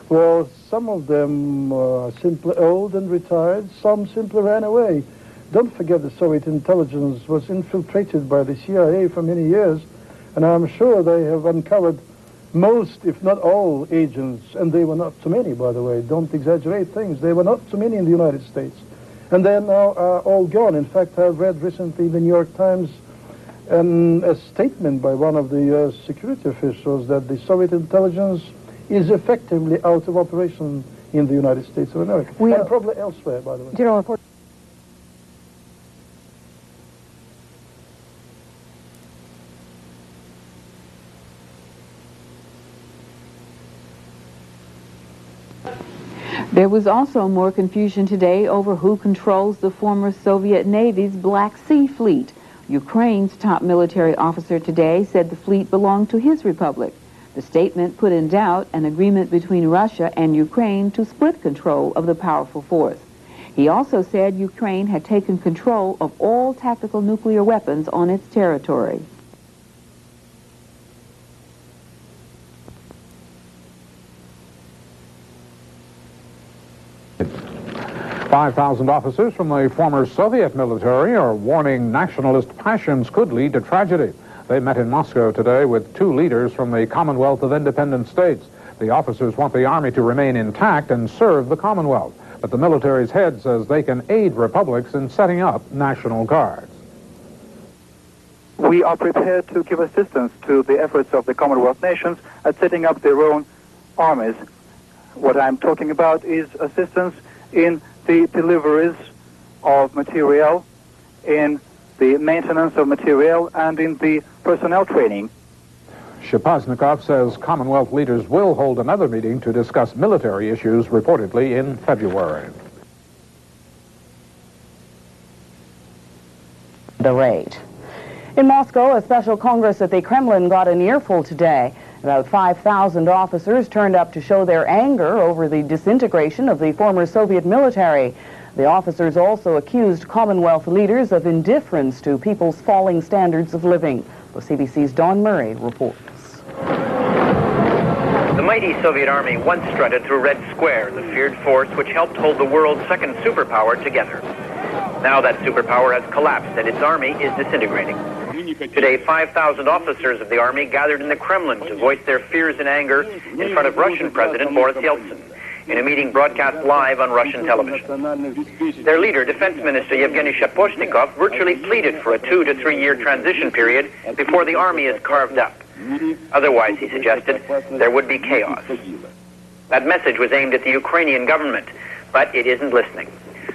Well, some of them are simply old and retired, some simply ran away. Don't forget the Soviet intelligence was infiltrated by the CIA for many years, and I'm sure they have uncovered most, if not all, agents, and they were not too many, by the way. Don't exaggerate things. They were not too many in the United States. And they're now all gone. In fact, I've read recently in the New York Times a statement by one of the security officials that the Soviet intelligence is effectively out of operation in the United States of America, and probably elsewhere, by the way. General, of course. There was also more confusion today over who controls the former Soviet Navy's Black Sea Fleet. Ukraine's top military officer today said the fleet belonged to his republic. The statement put in doubt an agreement between Russia and Ukraine to split control of the powerful force. He also said Ukraine had taken control of all tactical nuclear weapons on its territory. "5,000 officers from the former Soviet military are warning nationalist passions could lead to tragedy. They met in Moscow today with two leaders from the Commonwealth of Independent States. The officers want the Army to remain intact and serve the Commonwealth, but the military's head says they can aid republics in setting up National Guards. We are prepared to give assistance to the efforts of the Commonwealth nations at setting up their own armies. What I'm talking about is assistance in the deliveries of material, in the maintenance of material, and in the personnel training. Shapoznikov says Commonwealth leaders will hold another meeting to discuss military issues, reportedly in February. The raid. In Moscow, a special Congress at the Kremlin got an earful today. About 5,000 officers turned up to show their anger over the disintegration of the former Soviet military. The officers also accused Commonwealth leaders of indifference to people's falling standards of living. The CBC's Don Murray reports. The mighty Soviet Army once strutted through Red Square, the feared force which helped hold the world's second superpower together. Now that superpower has collapsed and its army is disintegrating. Today, 5,000 officers of the army gathered in the Kremlin to voice their fears and anger in front of Russian President Boris Yeltsin in a meeting broadcast live on Russian television. Their leader, Defense Minister Yevgeny Shaposhnikov, virtually pleaded for a 2 to 3 year transition period before the army is carved up. Otherwise, he suggested, there would be chaos. That message was aimed at the Ukrainian government, but it isn't listening.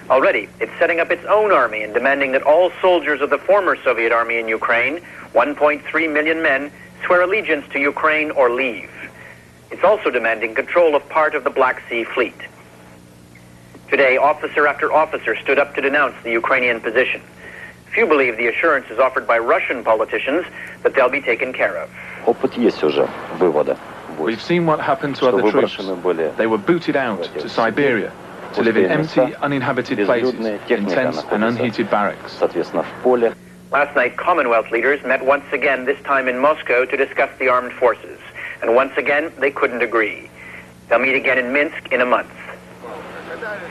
Already, it's setting up its own army and demanding that all soldiers of the former Soviet army in Ukraine, 1.3 million men, swear allegiance to Ukraine or leave. It's also demanding control of part of the Black Sea Fleet. Today, officer after officer stood up to denounce the Ukrainian position. Few believe the assurances offered by Russian politicians that they'll be taken care of. We've seen what happened to other troops. They were booted out to Siberia to live in empty, uninhabited places, in tents and unheated barracks. Last night, Commonwealth leaders met once again, this time in Moscow, to discuss the armed forces. And once again, they couldn't agree. They'll meet again in Minsk in a month.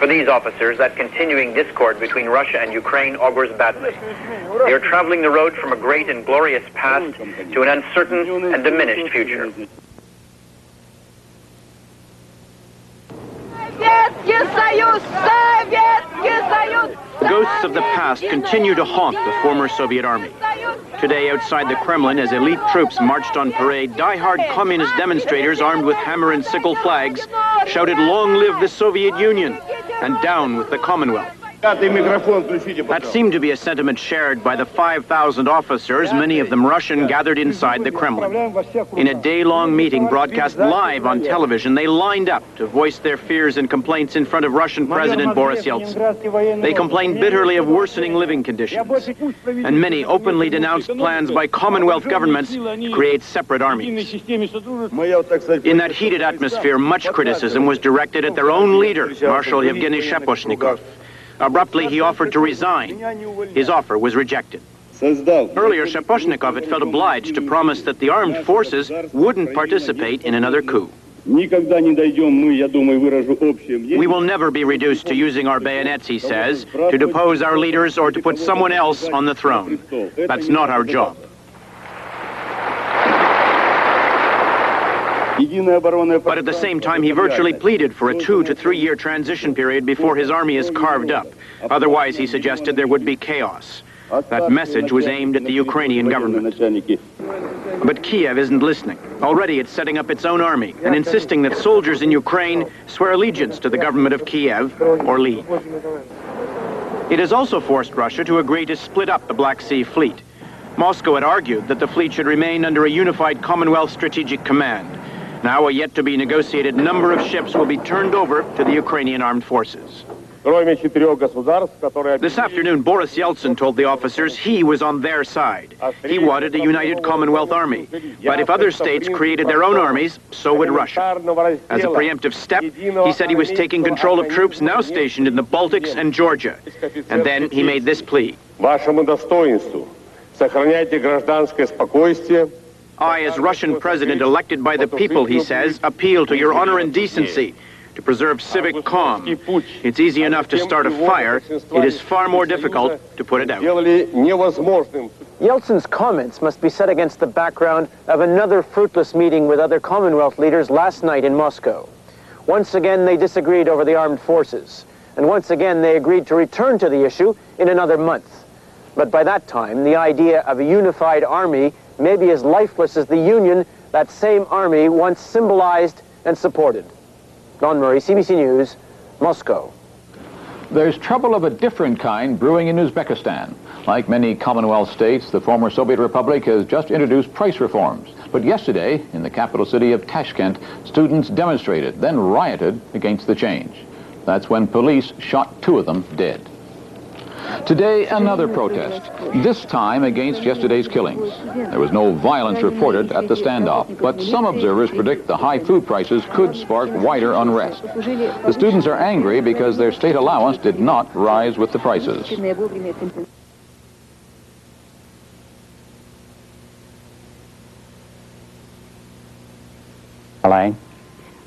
For these officers, that continuing discord between Russia and Ukraine augurs badly. They are traveling the road from a great and glorious past to an uncertain and diminished future. Ghosts of the past continue to haunt the former Soviet army. Today, outside the Kremlin, as elite troops marched on parade, die-hard communist demonstrators armed with hammer and sickle flags shouted, "Long live the Soviet Union," and "Down with the Commonwealth." That seemed to be a sentiment shared by the 5,000 officers, many of them Russian, gathered inside the Kremlin. In a day-long meeting broadcast live on television, they lined up to voice their fears and complaints in front of Russian President Boris Yeltsin. They complained bitterly of worsening living conditions, and many openly denounced plans by Commonwealth governments to create separate armies. In that heated atmosphere, much criticism was directed at their own leader, Marshal Yevgeny Shaposhnikov. Abruptly, he offered to resign. His offer was rejected. Earlier, Shaposhnikov had felt obliged to promise that the armed forces wouldn't participate in another coup. We will never be reduced to using our bayonets, he says, to depose our leaders or to put someone else on the throne. That's not our job. But at the same time, he virtually pleaded for a 2 to 3 year transition period before his army is carved up. Otherwise, he suggested there would be chaos. That message was aimed at the Ukrainian government. But Kyiv isn't listening. Already it's setting up its own army and insisting that soldiers in Ukraine swear allegiance to the government of Kyiv or leave. It has also forced Russia to agree to split up the Black Sea Fleet. Moscow had argued that the fleet should remain under a unified Commonwealth strategic command. Now a yet-to-be-negotiated number of ships will be turned over to the Ukrainian armed forces. This afternoon, Boris Yeltsin told the officers he was on their side. He wanted a united Commonwealth army. But if other states created their own armies, so would Russia. As a preemptive step, he said he was taking control of troops now stationed in the Baltics and Georgia. And then he made this plea. I, as Russian president elected by the people, he says, appeal to your honor and decency to preserve civic calm. It's easy enough to start a fire. It is far more difficult to put it out. Yeltsin's comments must be set against the background of another fruitless meeting with other Commonwealth leaders last night in Moscow. Once again, they disagreed over the armed forces. And once again, they agreed to return to the issue in another month. But by that time, the idea of a unified army may be as lifeless as the Union that same army once symbolized and supported. Don Murray, CBC News, Moscow. There's trouble of a different kind brewing in Uzbekistan. Like many Commonwealth states, the former Soviet Republic has just introduced price reforms. But yesterday, in the capital city of Tashkent, students demonstrated, then rioted against the change. That's when police shot 2 of them dead. Today, another protest, this time against yesterday's killings. There was no violence reported at the standoff, but some observers predict the high food prices could spark wider unrest. The students are angry because their state allowance did not rise with the prices. Elaine?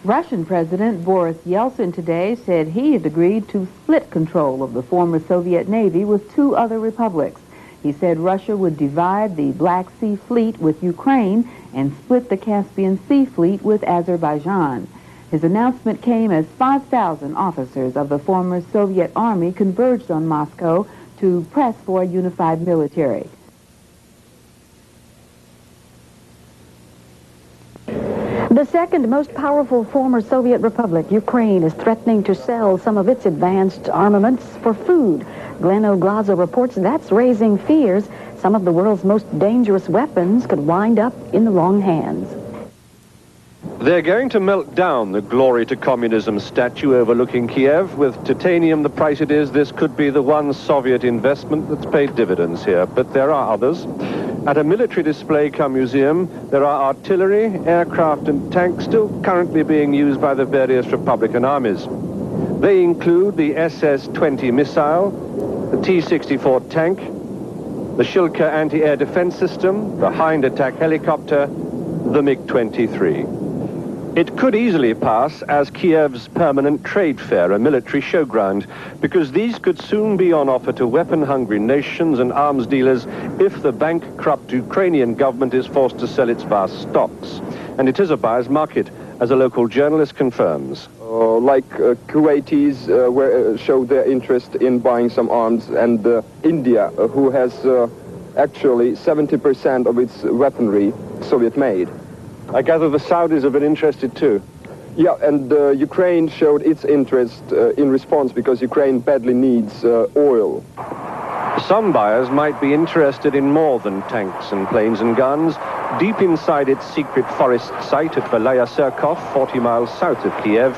Russian President Boris Yeltsin today said he had agreed to split control of the former Soviet Navy with 2 other republics. He said Russia would divide the Black Sea Fleet with Ukraine and split the Caspian Sea Fleet with Azerbaijan. His announcement came as 5,000 officers of the former Soviet Army converged on Moscow to press for a unified military. The second most powerful former Soviet republic, Ukraine, is threatening to sell some of its advanced armaments for food. Glenn Oglaza reports that's raising fears some of the world's most dangerous weapons could wind up in the wrong hands. They're going to melt down the Glory to Communism statue overlooking Kyiv. With titanium the price it is, this could be the one Soviet investment that's paid dividends here. But there are others. At a military display cum museum, there are artillery, aircraft and tanks still currently being used by the various Republican armies. They include the SS-20 missile, the T-64 tank, the Shilka anti-air defense system, the Hind attack helicopter, the MiG-23. It could easily pass as Kiev's permanent trade fair, a military showground, because these could soon be on offer to weapon-hungry nations and arms dealers if the bankrupt Ukrainian government is forced to sell its vast stocks. And it is a buyer's market, as a local journalist confirms. Kuwaitis showed their interest in buying some arms, and India, who has actually 70% of its weaponry Soviet-made. I gather the Saudis have been interested too. Yeah, and Ukraine showed its interest in response because Ukraine badly needs oil. Some buyers might be interested in more than tanks and planes and guns. Deep inside its secret forest site at Valaya Serkov, 40 miles south of Kyiv,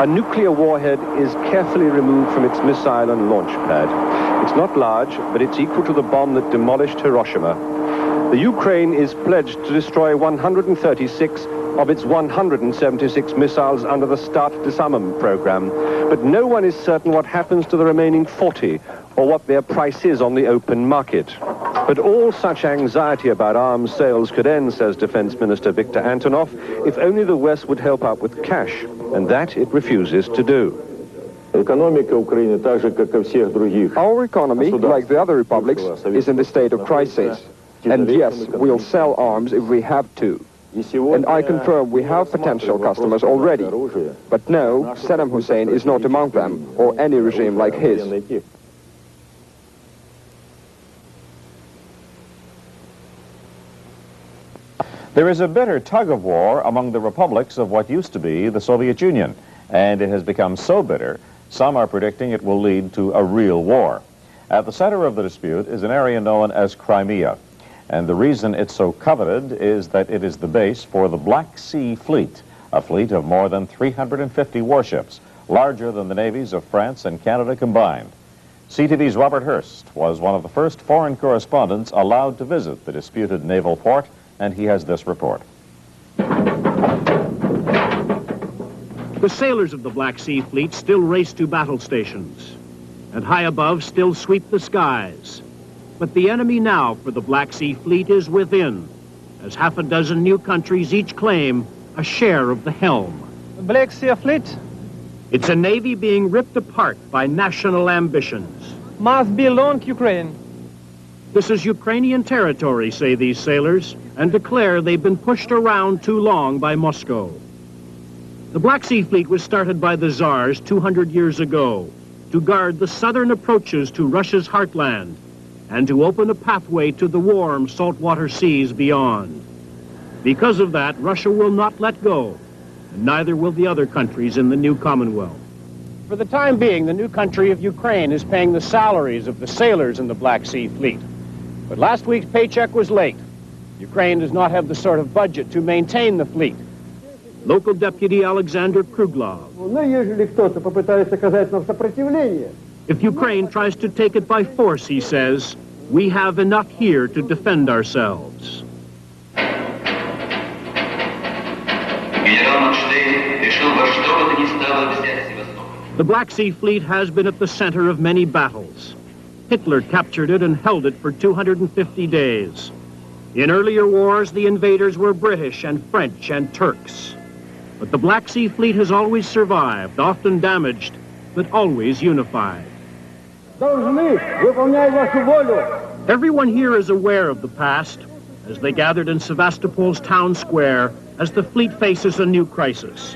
a nuclear warhead is carefully removed from its missile and launch pad. It's not large, but it's equal to the bomb that demolished Hiroshima. The Ukraine is pledged to destroy 136 of its 176 missiles under the Start Disarmament program. But no one is certain what happens to the remaining 40 or what their price is on the open market. But all such anxiety about arms sales could end, says Defense Minister Viktor Antonov, if only the West would help out with cash, and that it refuses to do. Our economy, like the other republics, is in the state of crisis. And yes, we'll sell arms if we have to. And I confirm we have potential customers already. But no, Saddam Hussein is not among them, or any regime like his. There is a bitter tug-of-war among the republics of what used to be the Soviet Union, and it has become so bitter, some are predicting it will lead to a real war. At the center of the dispute is an area known as Crimea. And the reason it's so coveted is that it is the base for the Black Sea Fleet, a fleet of more than 350 warships, larger than the navies of France and Canada combined. CTV's Robert Hurst was one of the first foreign correspondents allowed to visit the disputed naval port, and he has this report. The sailors of the Black Sea Fleet still race to battle stations, and high above still sweep the skies. But the enemy now for the Black Sea Fleet is within, as half a dozen new countries each claim a share of the helm. Black Sea Fleet? It's a navy being ripped apart by national ambitions. Must belong to Ukraine. This is Ukrainian territory, say these sailors, and declare they've been pushed around too long by Moscow. The Black Sea Fleet was started by the Tsars 200 years ago to guard the southern approaches to Russia's heartland and to open a pathway to the warm saltwater seas beyond. Because of that, Russia will not let go, and neither will the other countries in the new Commonwealth. For the time being, the new country of Ukraine is paying the salaries of the sailors in the Black Sea Fleet. But last week's paycheck was late. Ukraine does not have the sort of budget to maintain the fleet. Local Deputy Alexander Kruglov. If Ukraine tries to take it by force, he says, we have enough here to defend ourselves. The Black Sea Fleet has been at the center of many battles. Hitler captured it and held it for 250 days. In earlier wars, the invaders were British and French and Turks. But the Black Sea Fleet has always survived, often damaged, but always unified. Everyone here is aware of the past as they gathered in Sevastopol's town square as the fleet faces a new crisis.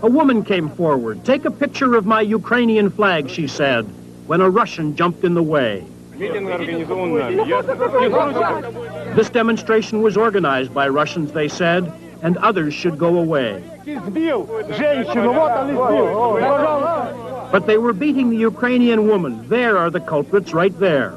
A woman came forward. Take a picture of my Ukrainian flag, she said, when a Russian jumped in the way. This demonstration was organized by Russians, they said, and others should go away. But they were beating the Ukrainian woman. There are the culprits right there.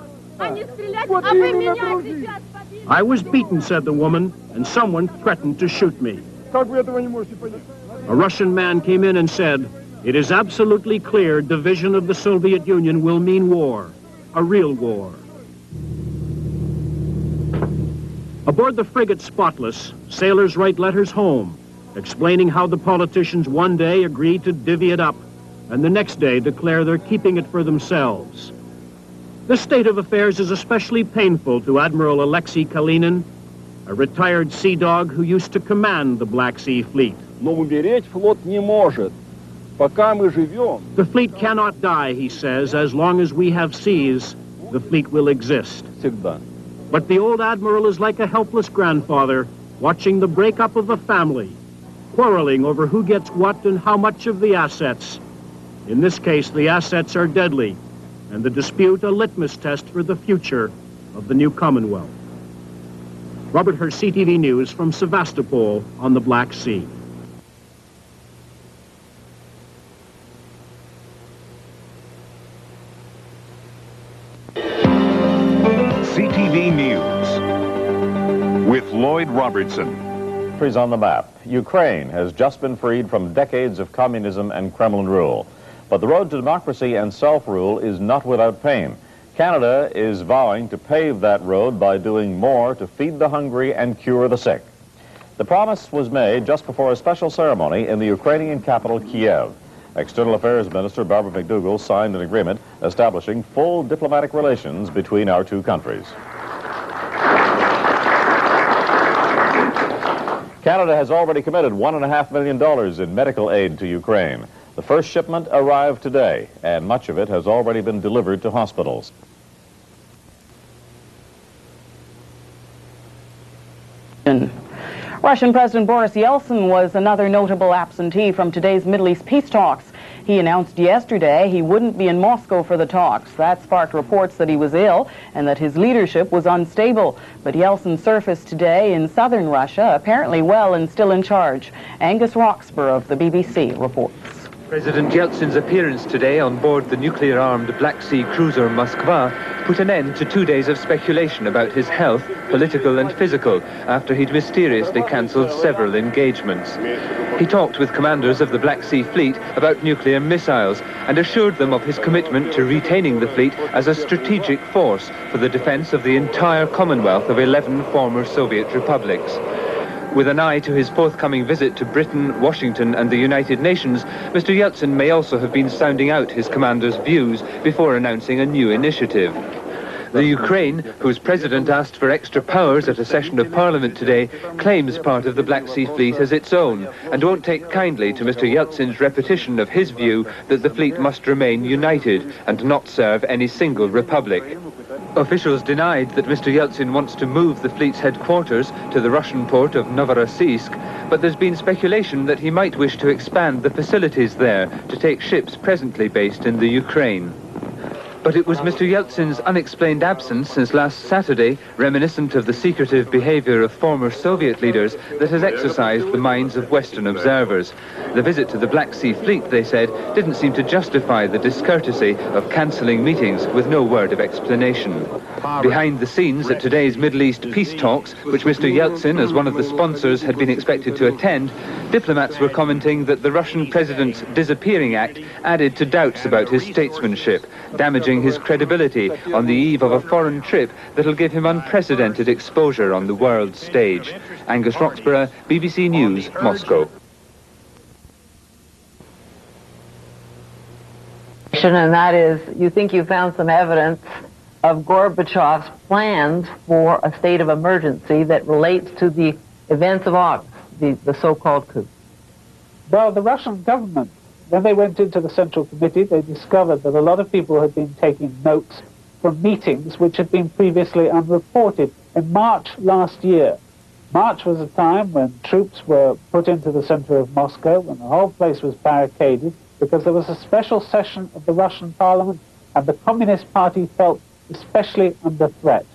I was beaten, said the woman, and someone threatened to shoot me. A Russian man came in and said, it is absolutely clear division of the Soviet Union will mean war, a real war. Aboard the frigate Spotless, sailors write letters home, explaining how the politicians one day agreed to divvy it up, and the next day declare they're keeping it for themselves. This state of affairs is especially painful to Admiral Alexei Kalinin, a retired sea dog who used to command the Black Sea Fleet. The fleet cannot die, he says. As long as we have seas, the fleet will exist. But the old admiral is like a helpless grandfather, watching the breakup of a family, quarreling over who gets what and how much of the assets. In this case, the assets are deadly, and the dispute a litmus test for the future of the new Commonwealth. Robert Hurst, CTV News from Sevastopol on the Black Sea. CTV News with Lloyd Robertson. Countries on the map. Ukraine has just been freed from decades of communism and Kremlin rule. But the road to democracy and self-rule is not without pain. Canada is vowing to pave that road by doing more to feed the hungry and cure the sick. The promise was made just before a special ceremony in the Ukrainian capital, Kyiv. External Affairs Minister Barbara McDougall signed an agreement establishing full diplomatic relations between our two countries. Canada has already committed $1.5 million in medical aid to Ukraine. The first shipment arrived today, and much of it has already been delivered to hospitals. Russian President Boris Yeltsin was another notable absentee from today's Middle East peace talks. He announced yesterday he wouldn't be in Moscow for the talks. That sparked reports that he was ill and that his leadership was unstable. But Yeltsin surfaced today in southern Russia, apparently well and still in charge. Angus Roxburgh of the BBC reports. President Yeltsin's appearance today on board the nuclear-armed Black Sea cruiser Moskva put an end to 2 days of speculation about his health, political and physical, after he'd mysteriously cancelled several engagements. He talked with commanders of the Black Sea Fleet about nuclear missiles and assured them of his commitment to retaining the fleet as a strategic force for the defence of the entire Commonwealth of 11 former Soviet republics. With an eye to his forthcoming visit to Britain, Washington and the United Nations, Mr. Yeltsin may also have been sounding out his commander's views before announcing a new initiative. The Ukraine, whose president asked for extra powers at a session of Parliament today, claims part of the Black Sea Fleet as its own and won't take kindly to Mr. Yeltsin's repetition of his view that the fleet must remain united and not serve any single republic. Officials denied that Mr. Yeltsin wants to move the fleet's headquarters to the Russian port of Novorossiysk, but there's been speculation that he might wish to expand the facilities there to take ships presently based in the Ukraine. But it was Mr. Yeltsin's unexplained absence since last Saturday, reminiscent of the secretive behavior of former Soviet leaders, that has exercised the minds of Western observers. The visit to the Black Sea Fleet, they said, didn't seem to justify the discourtesy of cancelling meetings with no word of explanation. Behind the scenes at today's Middle East peace talks, which Mr. Yeltsin, as one of the sponsors, had been expected to attend, diplomats were commenting that the Russian president's disappearing act added to doubts about his statesmanship, damaging his credibility on the eve of a foreign trip that'll give him unprecedented exposure on the world stage. Angus Roxburgh, BBC News, Moscow. And that is, you think you found some evidence of Gorbachev's plans for a state of emergency that relates to the events of August, the so-called coup. Well, the Russian government, when they went into the Central Committee, they discovered that a lot of people had been taking notes from meetings which had been previously unreported. In March last year, March was a time when troops were put into the center of Moscow, when the whole place was barricaded, because there was a special session of the Russian parliament, and the Communist Party felt especially under threat.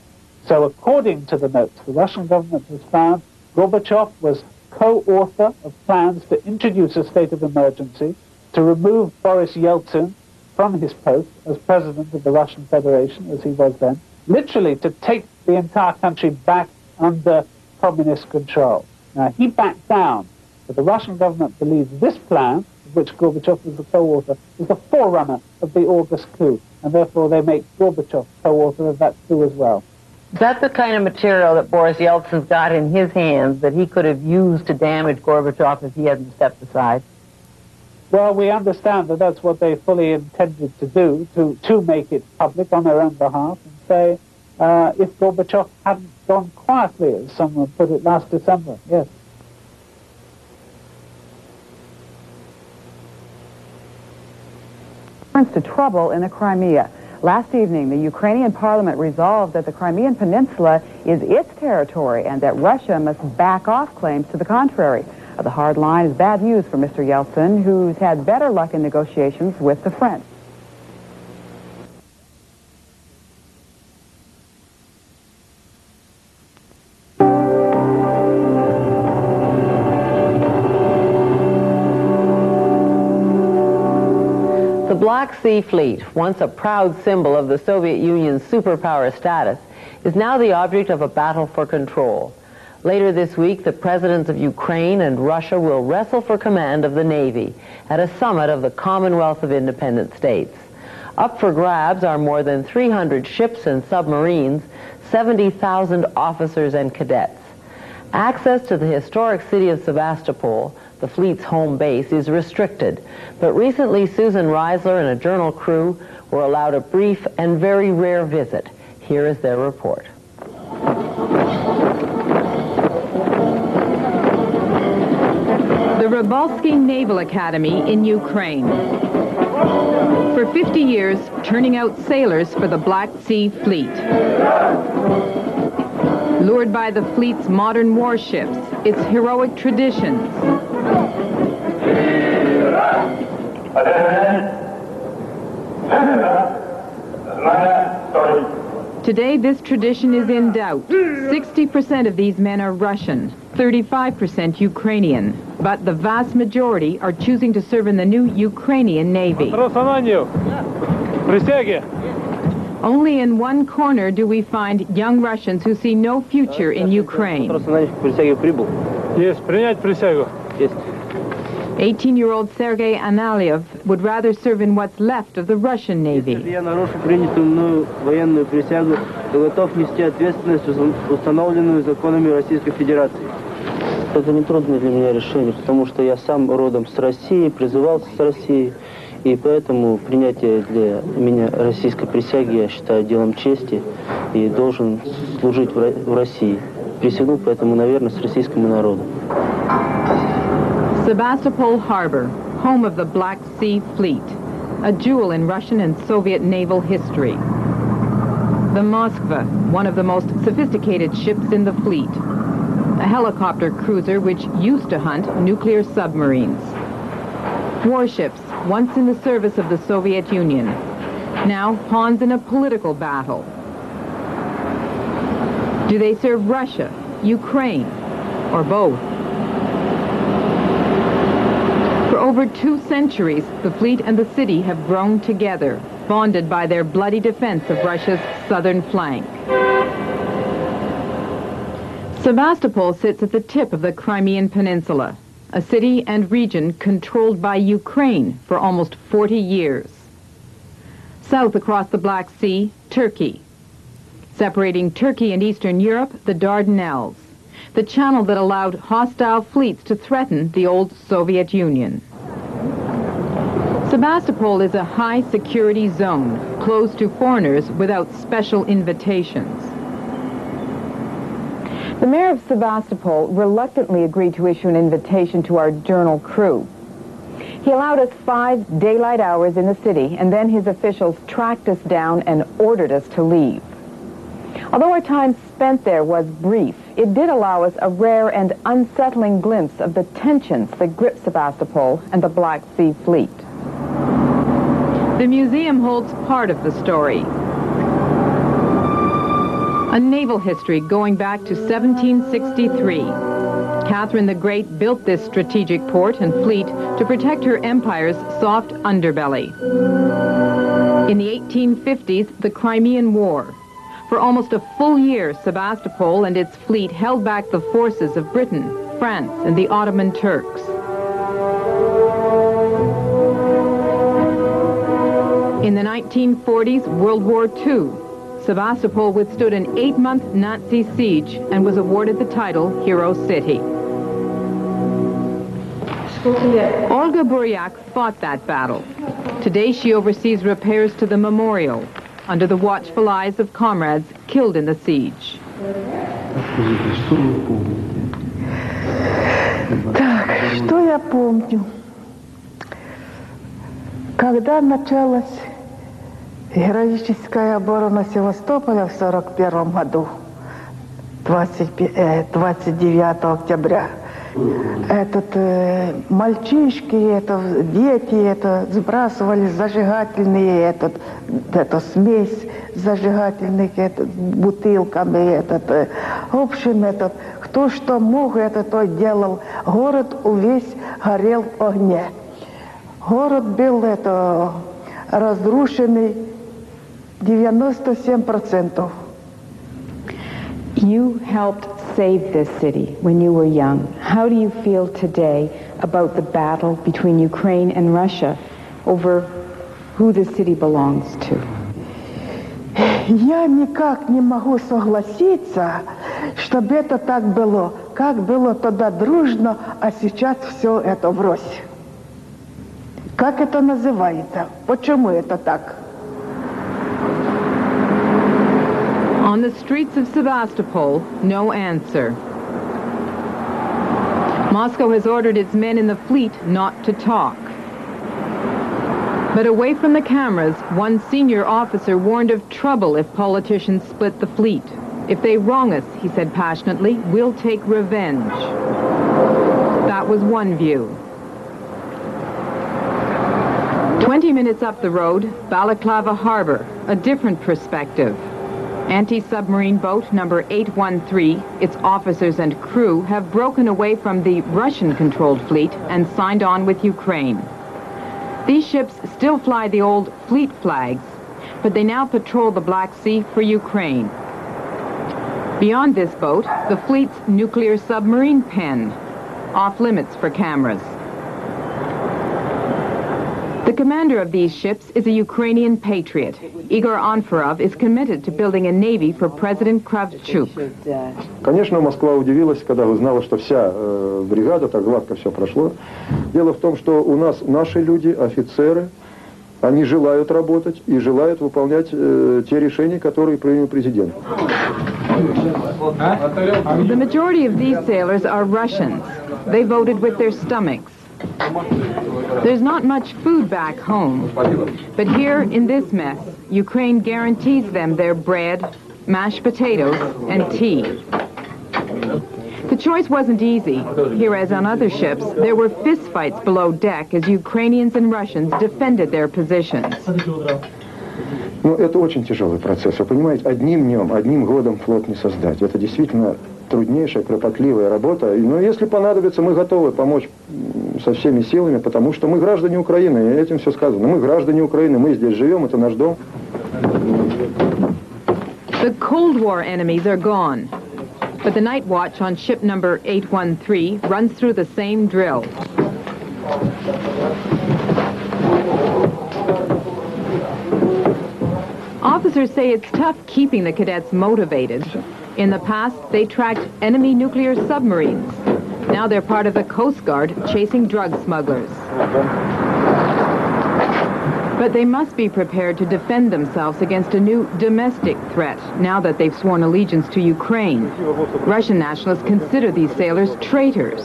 So according to the notes, the Russian government has found Gorbachev was co-author of plans to introduce a state of emergency, to remove Boris Yeltsin from his post as president of the Russian Federation, as he was then, literally to take the entire country back under communist control. Now, he backed down, but the Russian government believes this plan, of which Gorbachev was the co-author, is the forerunner of the August coup, and therefore they make Gorbachev co-author of that coup as well. Is that the kind of material that Boris Yeltsin's got in his hands that he could have used to damage Gorbachev if he hadn't stepped aside? Well, we understand that that's what they fully intended to do, to make it public on their own behalf, and say, if Gorbachev hadn't gone quietly, as someone put it last December, yes. To trouble in the Crimea. Last evening, the Ukrainian parliament resolved that the Crimean Peninsula is its territory and that Russia must back off claims to the contrary. The hard line is bad news for Mr. Yeltsin, who's had better luck in negotiations with the French. The Black Sea Fleet, once a proud symbol of the Soviet Union's superpower status, is now the object of a battle for control. Later this week, the presidents of Ukraine and Russia will wrestle for command of the Navy at a summit of the Commonwealth of Independent States. Up for grabs are more than 300 ships and submarines, 70,000 officers and cadets. Access to the historic city of Sevastopol, the fleet's home base, is restricted, but recently Susan Reisler and a journal crew were allowed a brief and very rare visit. Here is their report. The Rybalsky Naval Academy in Ukraine. For 50 years, turning out sailors for the Black Sea Fleet. Lured by the fleet's modern warships, its heroic traditions. Today, this tradition is in doubt. 60% of these men are Russian. 35% Ukrainian, but the vast majority are choosing to serve in the new Ukrainian Navy. Only in one corner do we find young Russians who see no future in Ukraine. 18-year-old Sergei Analyev would rather serve in what's left of the Russian Navy. Это нетрудное для меня решение, потому что я сам родом с России, призывался с России, и поэтому принятие для меня российской присяги я считаю делом чести и должен служить в России. Присягну поэтому, наверное, с российскому народу. Sebastopol Harbor, home of the Black Sea Fleet, a jewel in Russian and Soviet naval history. The Moskva, one of the most sophisticated ships in the fleet, a helicopter cruiser which used to hunt nuclear submarines. Warships, once in the service of the Soviet Union, now pawns in a political battle. Do they serve Russia, Ukraine, or both? For over 2 centuries, the fleet and the city have grown together, bonded by their bloody defense of Russia's southern flank. Sebastopol sits at the tip of the Crimean Peninsula, a city and region controlled by Ukraine for almost 40 years. South across the Black Sea, Turkey. Separating Turkey and Eastern Europe, the Dardanelles, the channel that allowed hostile fleets to threaten the old Soviet Union. Sebastopol is a high-security zone, closed to foreigners without special invitations. The mayor of Sebastopol reluctantly agreed to issue an invitation to our journal crew. He allowed us 5 daylight hours in the city, and then his officials tracked us down and ordered us to leave. Although our time spent there was brief, it did allow us a rare and unsettling glimpse of the tensions that grip Sebastopol and the Black Sea Fleet. The museum holds part of the story. A naval history going back to 1763. Catherine the Great built this strategic port and fleet to protect her empire's soft underbelly. In the 1850s, the Crimean War. For almost a full year, Sebastopol and its fleet held back the forces of Britain, France, and the Ottoman Turks. In the 1940s, World War II, Sebastopol withstood an 8-month Nazi siege and was awarded the title Hero City. Olga Buryak fought that battle. Today she oversees repairs to the memorial, under the watchful eyes of comrades killed in the siege. Так, что я помню? Когда началась героическая оборона Севастополя в 1941 году, 29 октября, мальчишки, дети сбрасывали зажигательные, эту смесь зажигательных бутылками, в общем, кто что мог, то делал. Город весь горел в огне. Город был разрушенный 97%. You helped save this city when you were young. How do you feel today about the battle between Ukraine and Russia over who the city belongs to? Я никак не могу согласиться, чтобы это так было. Как было тогда дружно, а сейчас все это врозь. Как это называется? Почему это так? On the streets of Sebastopol, no answer. Moscow has ordered its men in the fleet not to talk. But away from the cameras, one senior officer warned of trouble if politicians split the fleet. If they wrong us, he said passionately, we'll take revenge. That was one view. 20 minutes up the road, Balaclava Harbor, a different perspective. Anti-submarine boat number 813, its officers and crew have broken away from the Russian-controlled fleet and signed on with Ukraine. These ships still fly the old fleet flags, but they now patrol the Black Sea for Ukraine. Beyond this boat, the fleet's nuclear submarine pen, off limits for cameras. The commander of these ships is a Ukrainian patriot. Igor Onfarov is committed to building a navy for President Kravchuk. Конечно, Москва удивилась, когда узнала, что вся бригада, так гладко все прошло. Дело в том, что у нас наши люди, офицеры, они желают работать и желают выполнять те решения, которые принял президент. The majority of these sailors are Russians. They voted with their stomachs. There's not much food back home, but here in this mess, Ukraine guarantees them their bread, mashed potatoes, and tea. The choice wasn't easy. Here, as on other ships, there were fistfights below deck as Ukrainians and Russians defended their positions. Ну, это очень тяжелый процесс. Вы понимаете, одним днем, одним годом флот не создать. Это действительно труднейшая, кропотливая работа. Но если понадобится, мы готовы помочь со всеми силами, потому что мы граждане Украины, и этим все сказано. Мы граждане Украины, мы здесь живем, это наш дом. The Cold War enemies are gone, but the night watch on ship number 813 runs through the same drill. Officers say it's tough keeping the cadets motivated. In the past, they tracked enemy nuclear submarines. Now they're part of the Coast Guard chasing drug smugglers. But they must be prepared to defend themselves against a new domestic threat now that they've sworn allegiance to Ukraine. Russian nationalists consider these sailors traitors.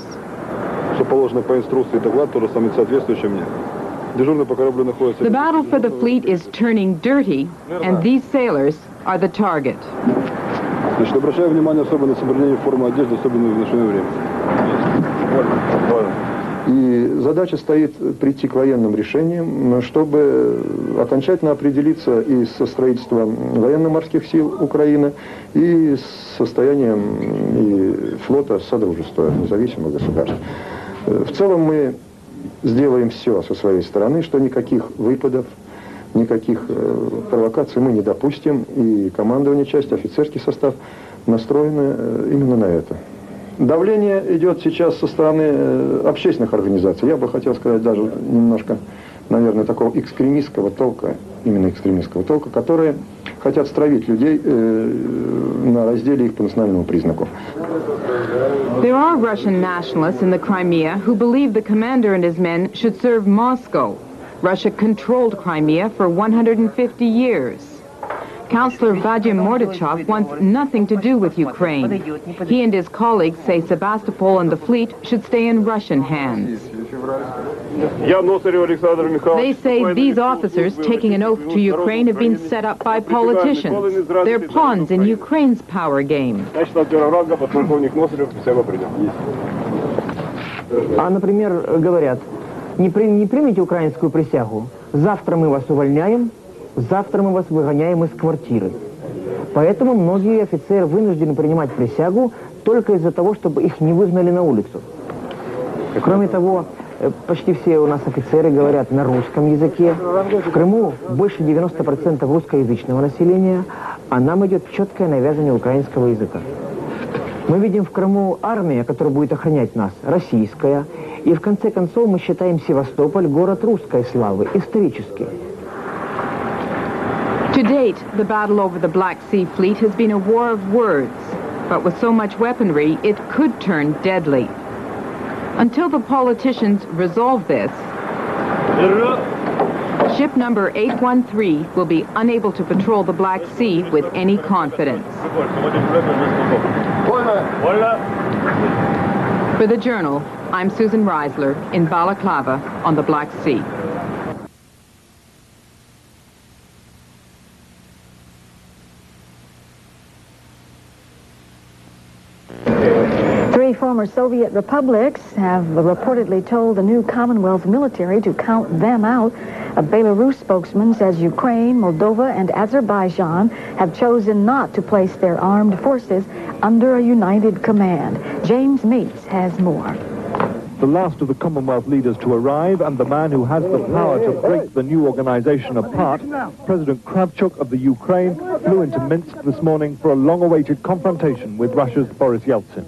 The battle for the fleet is turning dirty, and these sailors are the target. И задача стоит прийти к военным решениям, чтобы окончательно определиться и со строительством военно-морских сил Украины, и с состоянием и флота Содружества независимых государств. В целом мы сделаем все со своей стороны, что никаких выпадов, никаких провокаций мы не допустим, и командование части, офицерский состав настроены именно на это. Давление идет сейчас со стороны общественных организаций. Я бы хотел сказать даже немножко, наверное, такого экстремистского толка, именно экстремистского толка, которые хотят стравить людей на разделе их по национальному признаку. There are Russian nationalists in the Crimea who believe the commander and his men should serve Moscow. Russia controlled Crimea for 150 years. Councillor Vadim Mordachov wants nothing to do with Ukraine. He and his colleagues say Sebastopol and the fleet should stay in Russian hands. They say these officers taking an oath to Ukraine have been set up by politicians. They're pawns in Ukraine's power game. А, например, говорят, не примите украинскую присягу, завтра мы вас увольняем, завтра мы вас выгоняем из квартиры. Поэтому многие офицеры вынуждены принимать присягу только из-за того, чтобы их не выгнали на улицу. Кроме того, почти все у нас офицеры говорят на русском языке. В Крыму больше 90% русскоязычного населения, а нам идет четкое навязывание украинского языка. Мы видим в Крыму армия, которая будет охранять нас, российская, и в конце концов мы считаем Севастополь город русской славы, исторически. To date, the battle over the Black Sea Fleet has been a war of words, but with so much weaponry, it could turn deadly. Until the politicians resolve this, ship number 813 will be unable to patrol the Black Sea with any confidence. For the Journal, I'm Susan Reisler in Balaclava on the Black Sea. Three former Soviet republics have reportedly told the new Commonwealth military to count them out A Belarus spokesman says Ukraine, Moldova, and Azerbaijan have chosen not to place their armed forces under a united command. James Meeks has more. The last of the Commonwealth leaders to arrive, and the man who has the power to break the new organization apart, President Kravchuk of the Ukraine, flew into Minsk this morning for a long-awaited confrontation with Russia's Boris Yeltsin.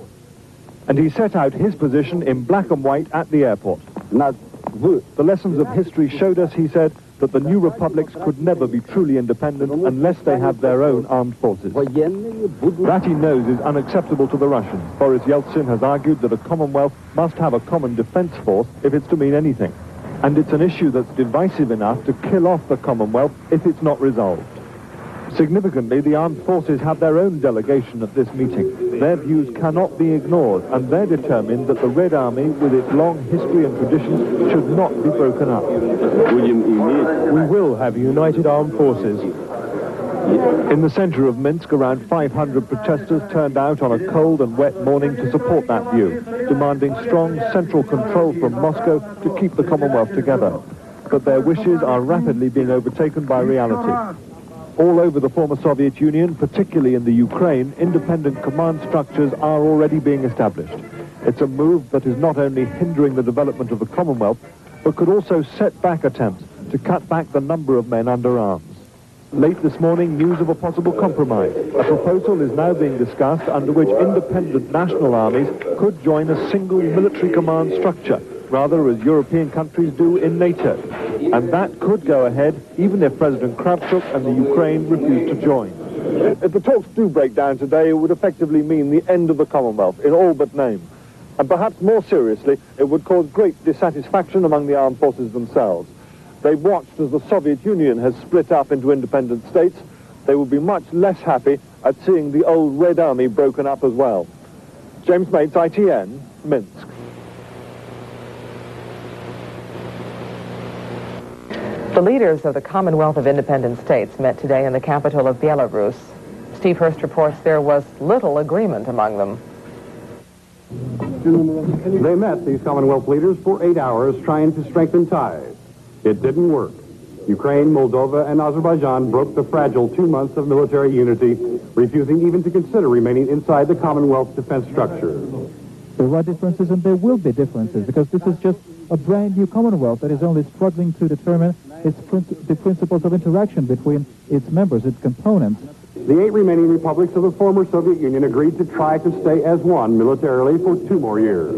And he set out his position in black and white at the airport. The lessons of history showed us, he said, that the new republics could never be truly independent unless they have their own armed forces. That he knows is unacceptable to the Russians. Boris Yeltsin has argued that a Commonwealth must have a common defense force if it's to mean anything. And it's an issue that's divisive enough to kill off the Commonwealth if it's not resolved. Significantly, the armed forces have their own delegation at this meeting. Their views cannot be ignored, and they're determined that the Red Army, with its long history and traditions, should not be broken up. We will have united armed forces. In the center of Minsk, around 500 protesters turned out on a cold and wet morning to support that view, demanding strong central control from Moscow to keep the Commonwealth together. But their wishes are rapidly being overtaken by reality. All over the former Soviet Union, particularly in the Ukraine, independent command structures are already being established. It's a move that is not only hindering the development of the Commonwealth, but could also set back attempts to cut back the number of men under arms. Late this morning, news of a possible compromise. A proposal is now being discussed under which independent national armies could join a single military command structure, rather as European countries do in NATO. And that could go ahead even if President Kravchuk and the Ukraine refuse to join. If the talks do break down today, it would effectively mean the end of the Commonwealth in all but name. And perhaps more seriously, it would cause great dissatisfaction among the armed forces themselves. They've watched as the Soviet Union has split up into independent states. They would be much less happy at seeing the old Red Army broken up as well. James Mates, ITN, Minsk. The leaders of the Commonwealth of Independent States met today in the capital of Belarus. Steve Hurst reports there was little agreement among them. They met, these Commonwealth leaders, for 8 hours trying to strengthen ties. It didn't work. Ukraine, Moldova, and Azerbaijan broke the fragile 2 months of military unity, refusing even to consider remaining inside the Commonwealth defense structure. There are differences and there will be differences because this is just a brand new Commonwealth that is only struggling to determine the principles of interaction between its members, its components. The 8 remaining republics of the former Soviet Union agreed to try to stay as one militarily for 2 more years.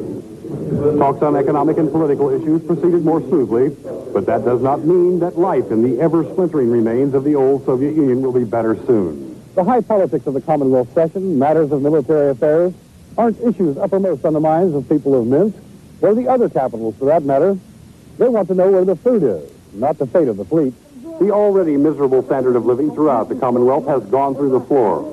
Talks on economic and political issues proceeded more smoothly, but that does not mean that life in the ever-splintering remains of the old Soviet Union will be better soon. The high politics of the Commonwealth session, matters of military affairs, aren't issues uppermost on the minds of people of Minsk, or the other capitals for that matter. They want to know where the food is, not the fate of the fleet. The already miserable standard of living throughout the Commonwealth has gone through the floor.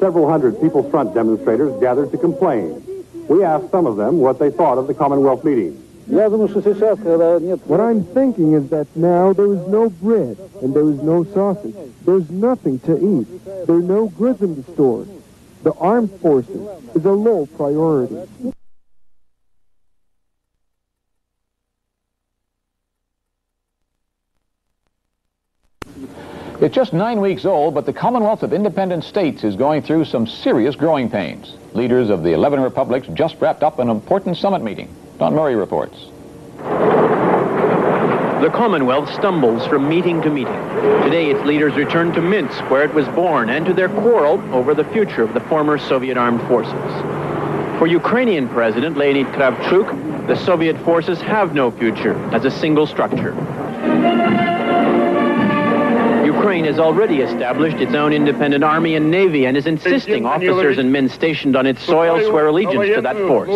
Several hundred People's Front demonstrators gathered to complain. We asked some of them what they thought of the Commonwealth meeting. What I'm thinking is that now there is no bread and there is no sausage. There's nothing to eat. There are no goods in the stores. The armed forces is a low priority. It's just 9 weeks old, but the Commonwealth of Independent States is going through some serious growing pains. Leaders of the 11 republics just wrapped up an important summit meeting. Don Murray reports. The Commonwealth stumbles from meeting to meeting. Today its leaders return to Minsk, where it was born, and to their quarrel over the future of the former Soviet armed forces. For Ukrainian President Leonid Kravchuk, the Soviet forces have no future as a single structure. Ukraine has already established its own independent army and navy and is insisting officers and men stationed on its soil swear allegiance to that force.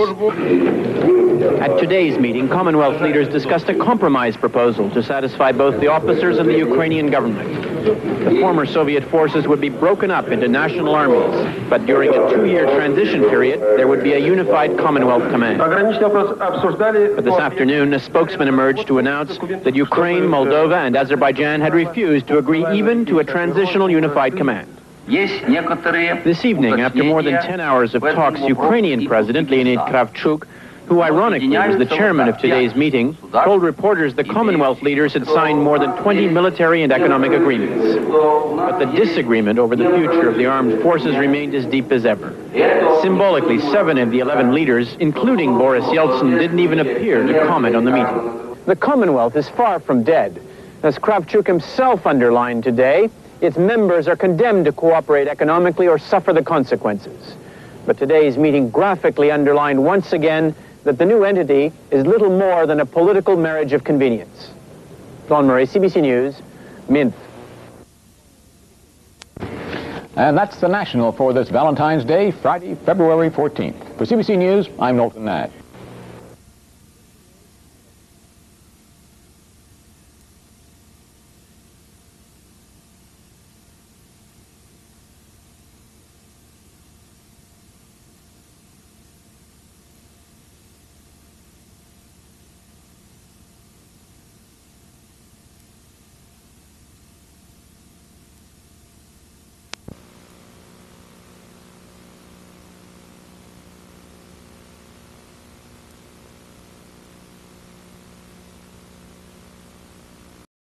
At today's meeting, Commonwealth leaders discussed a compromise proposal to satisfy both the officers and the Ukrainian government. The former Soviet forces would be broken up into national armies, but during a 2-year transition period, there would be a unified Commonwealth command. But this afternoon, a spokesman emerged to announce that Ukraine, Moldova, and Azerbaijan had refused to agree even to a transitional unified command. This evening, after more than 10 hours of talks, Ukrainian President Leonid Kravchuk who ironically was the chairman of today's meeting, told reporters the Commonwealth leaders had signed more than 20 military and economic agreements. But the disagreement over the future of the armed forces remained as deep as ever. Symbolically, 7 of the 11 leaders, including Boris Yeltsin, didn't even appear to comment on the meeting. The Commonwealth is far from dead. As Kravchuk himself underlined today, its members are condemned to cooperate economically or suffer the consequences. But today's meeting graphically underlined once again that the new entity is little more than a political marriage of convenience. Don Murray, CBC News, Minsk. And that's the National for this Valentine's Day, Friday, February 14th. For CBC News, I'm Knowlton Nash.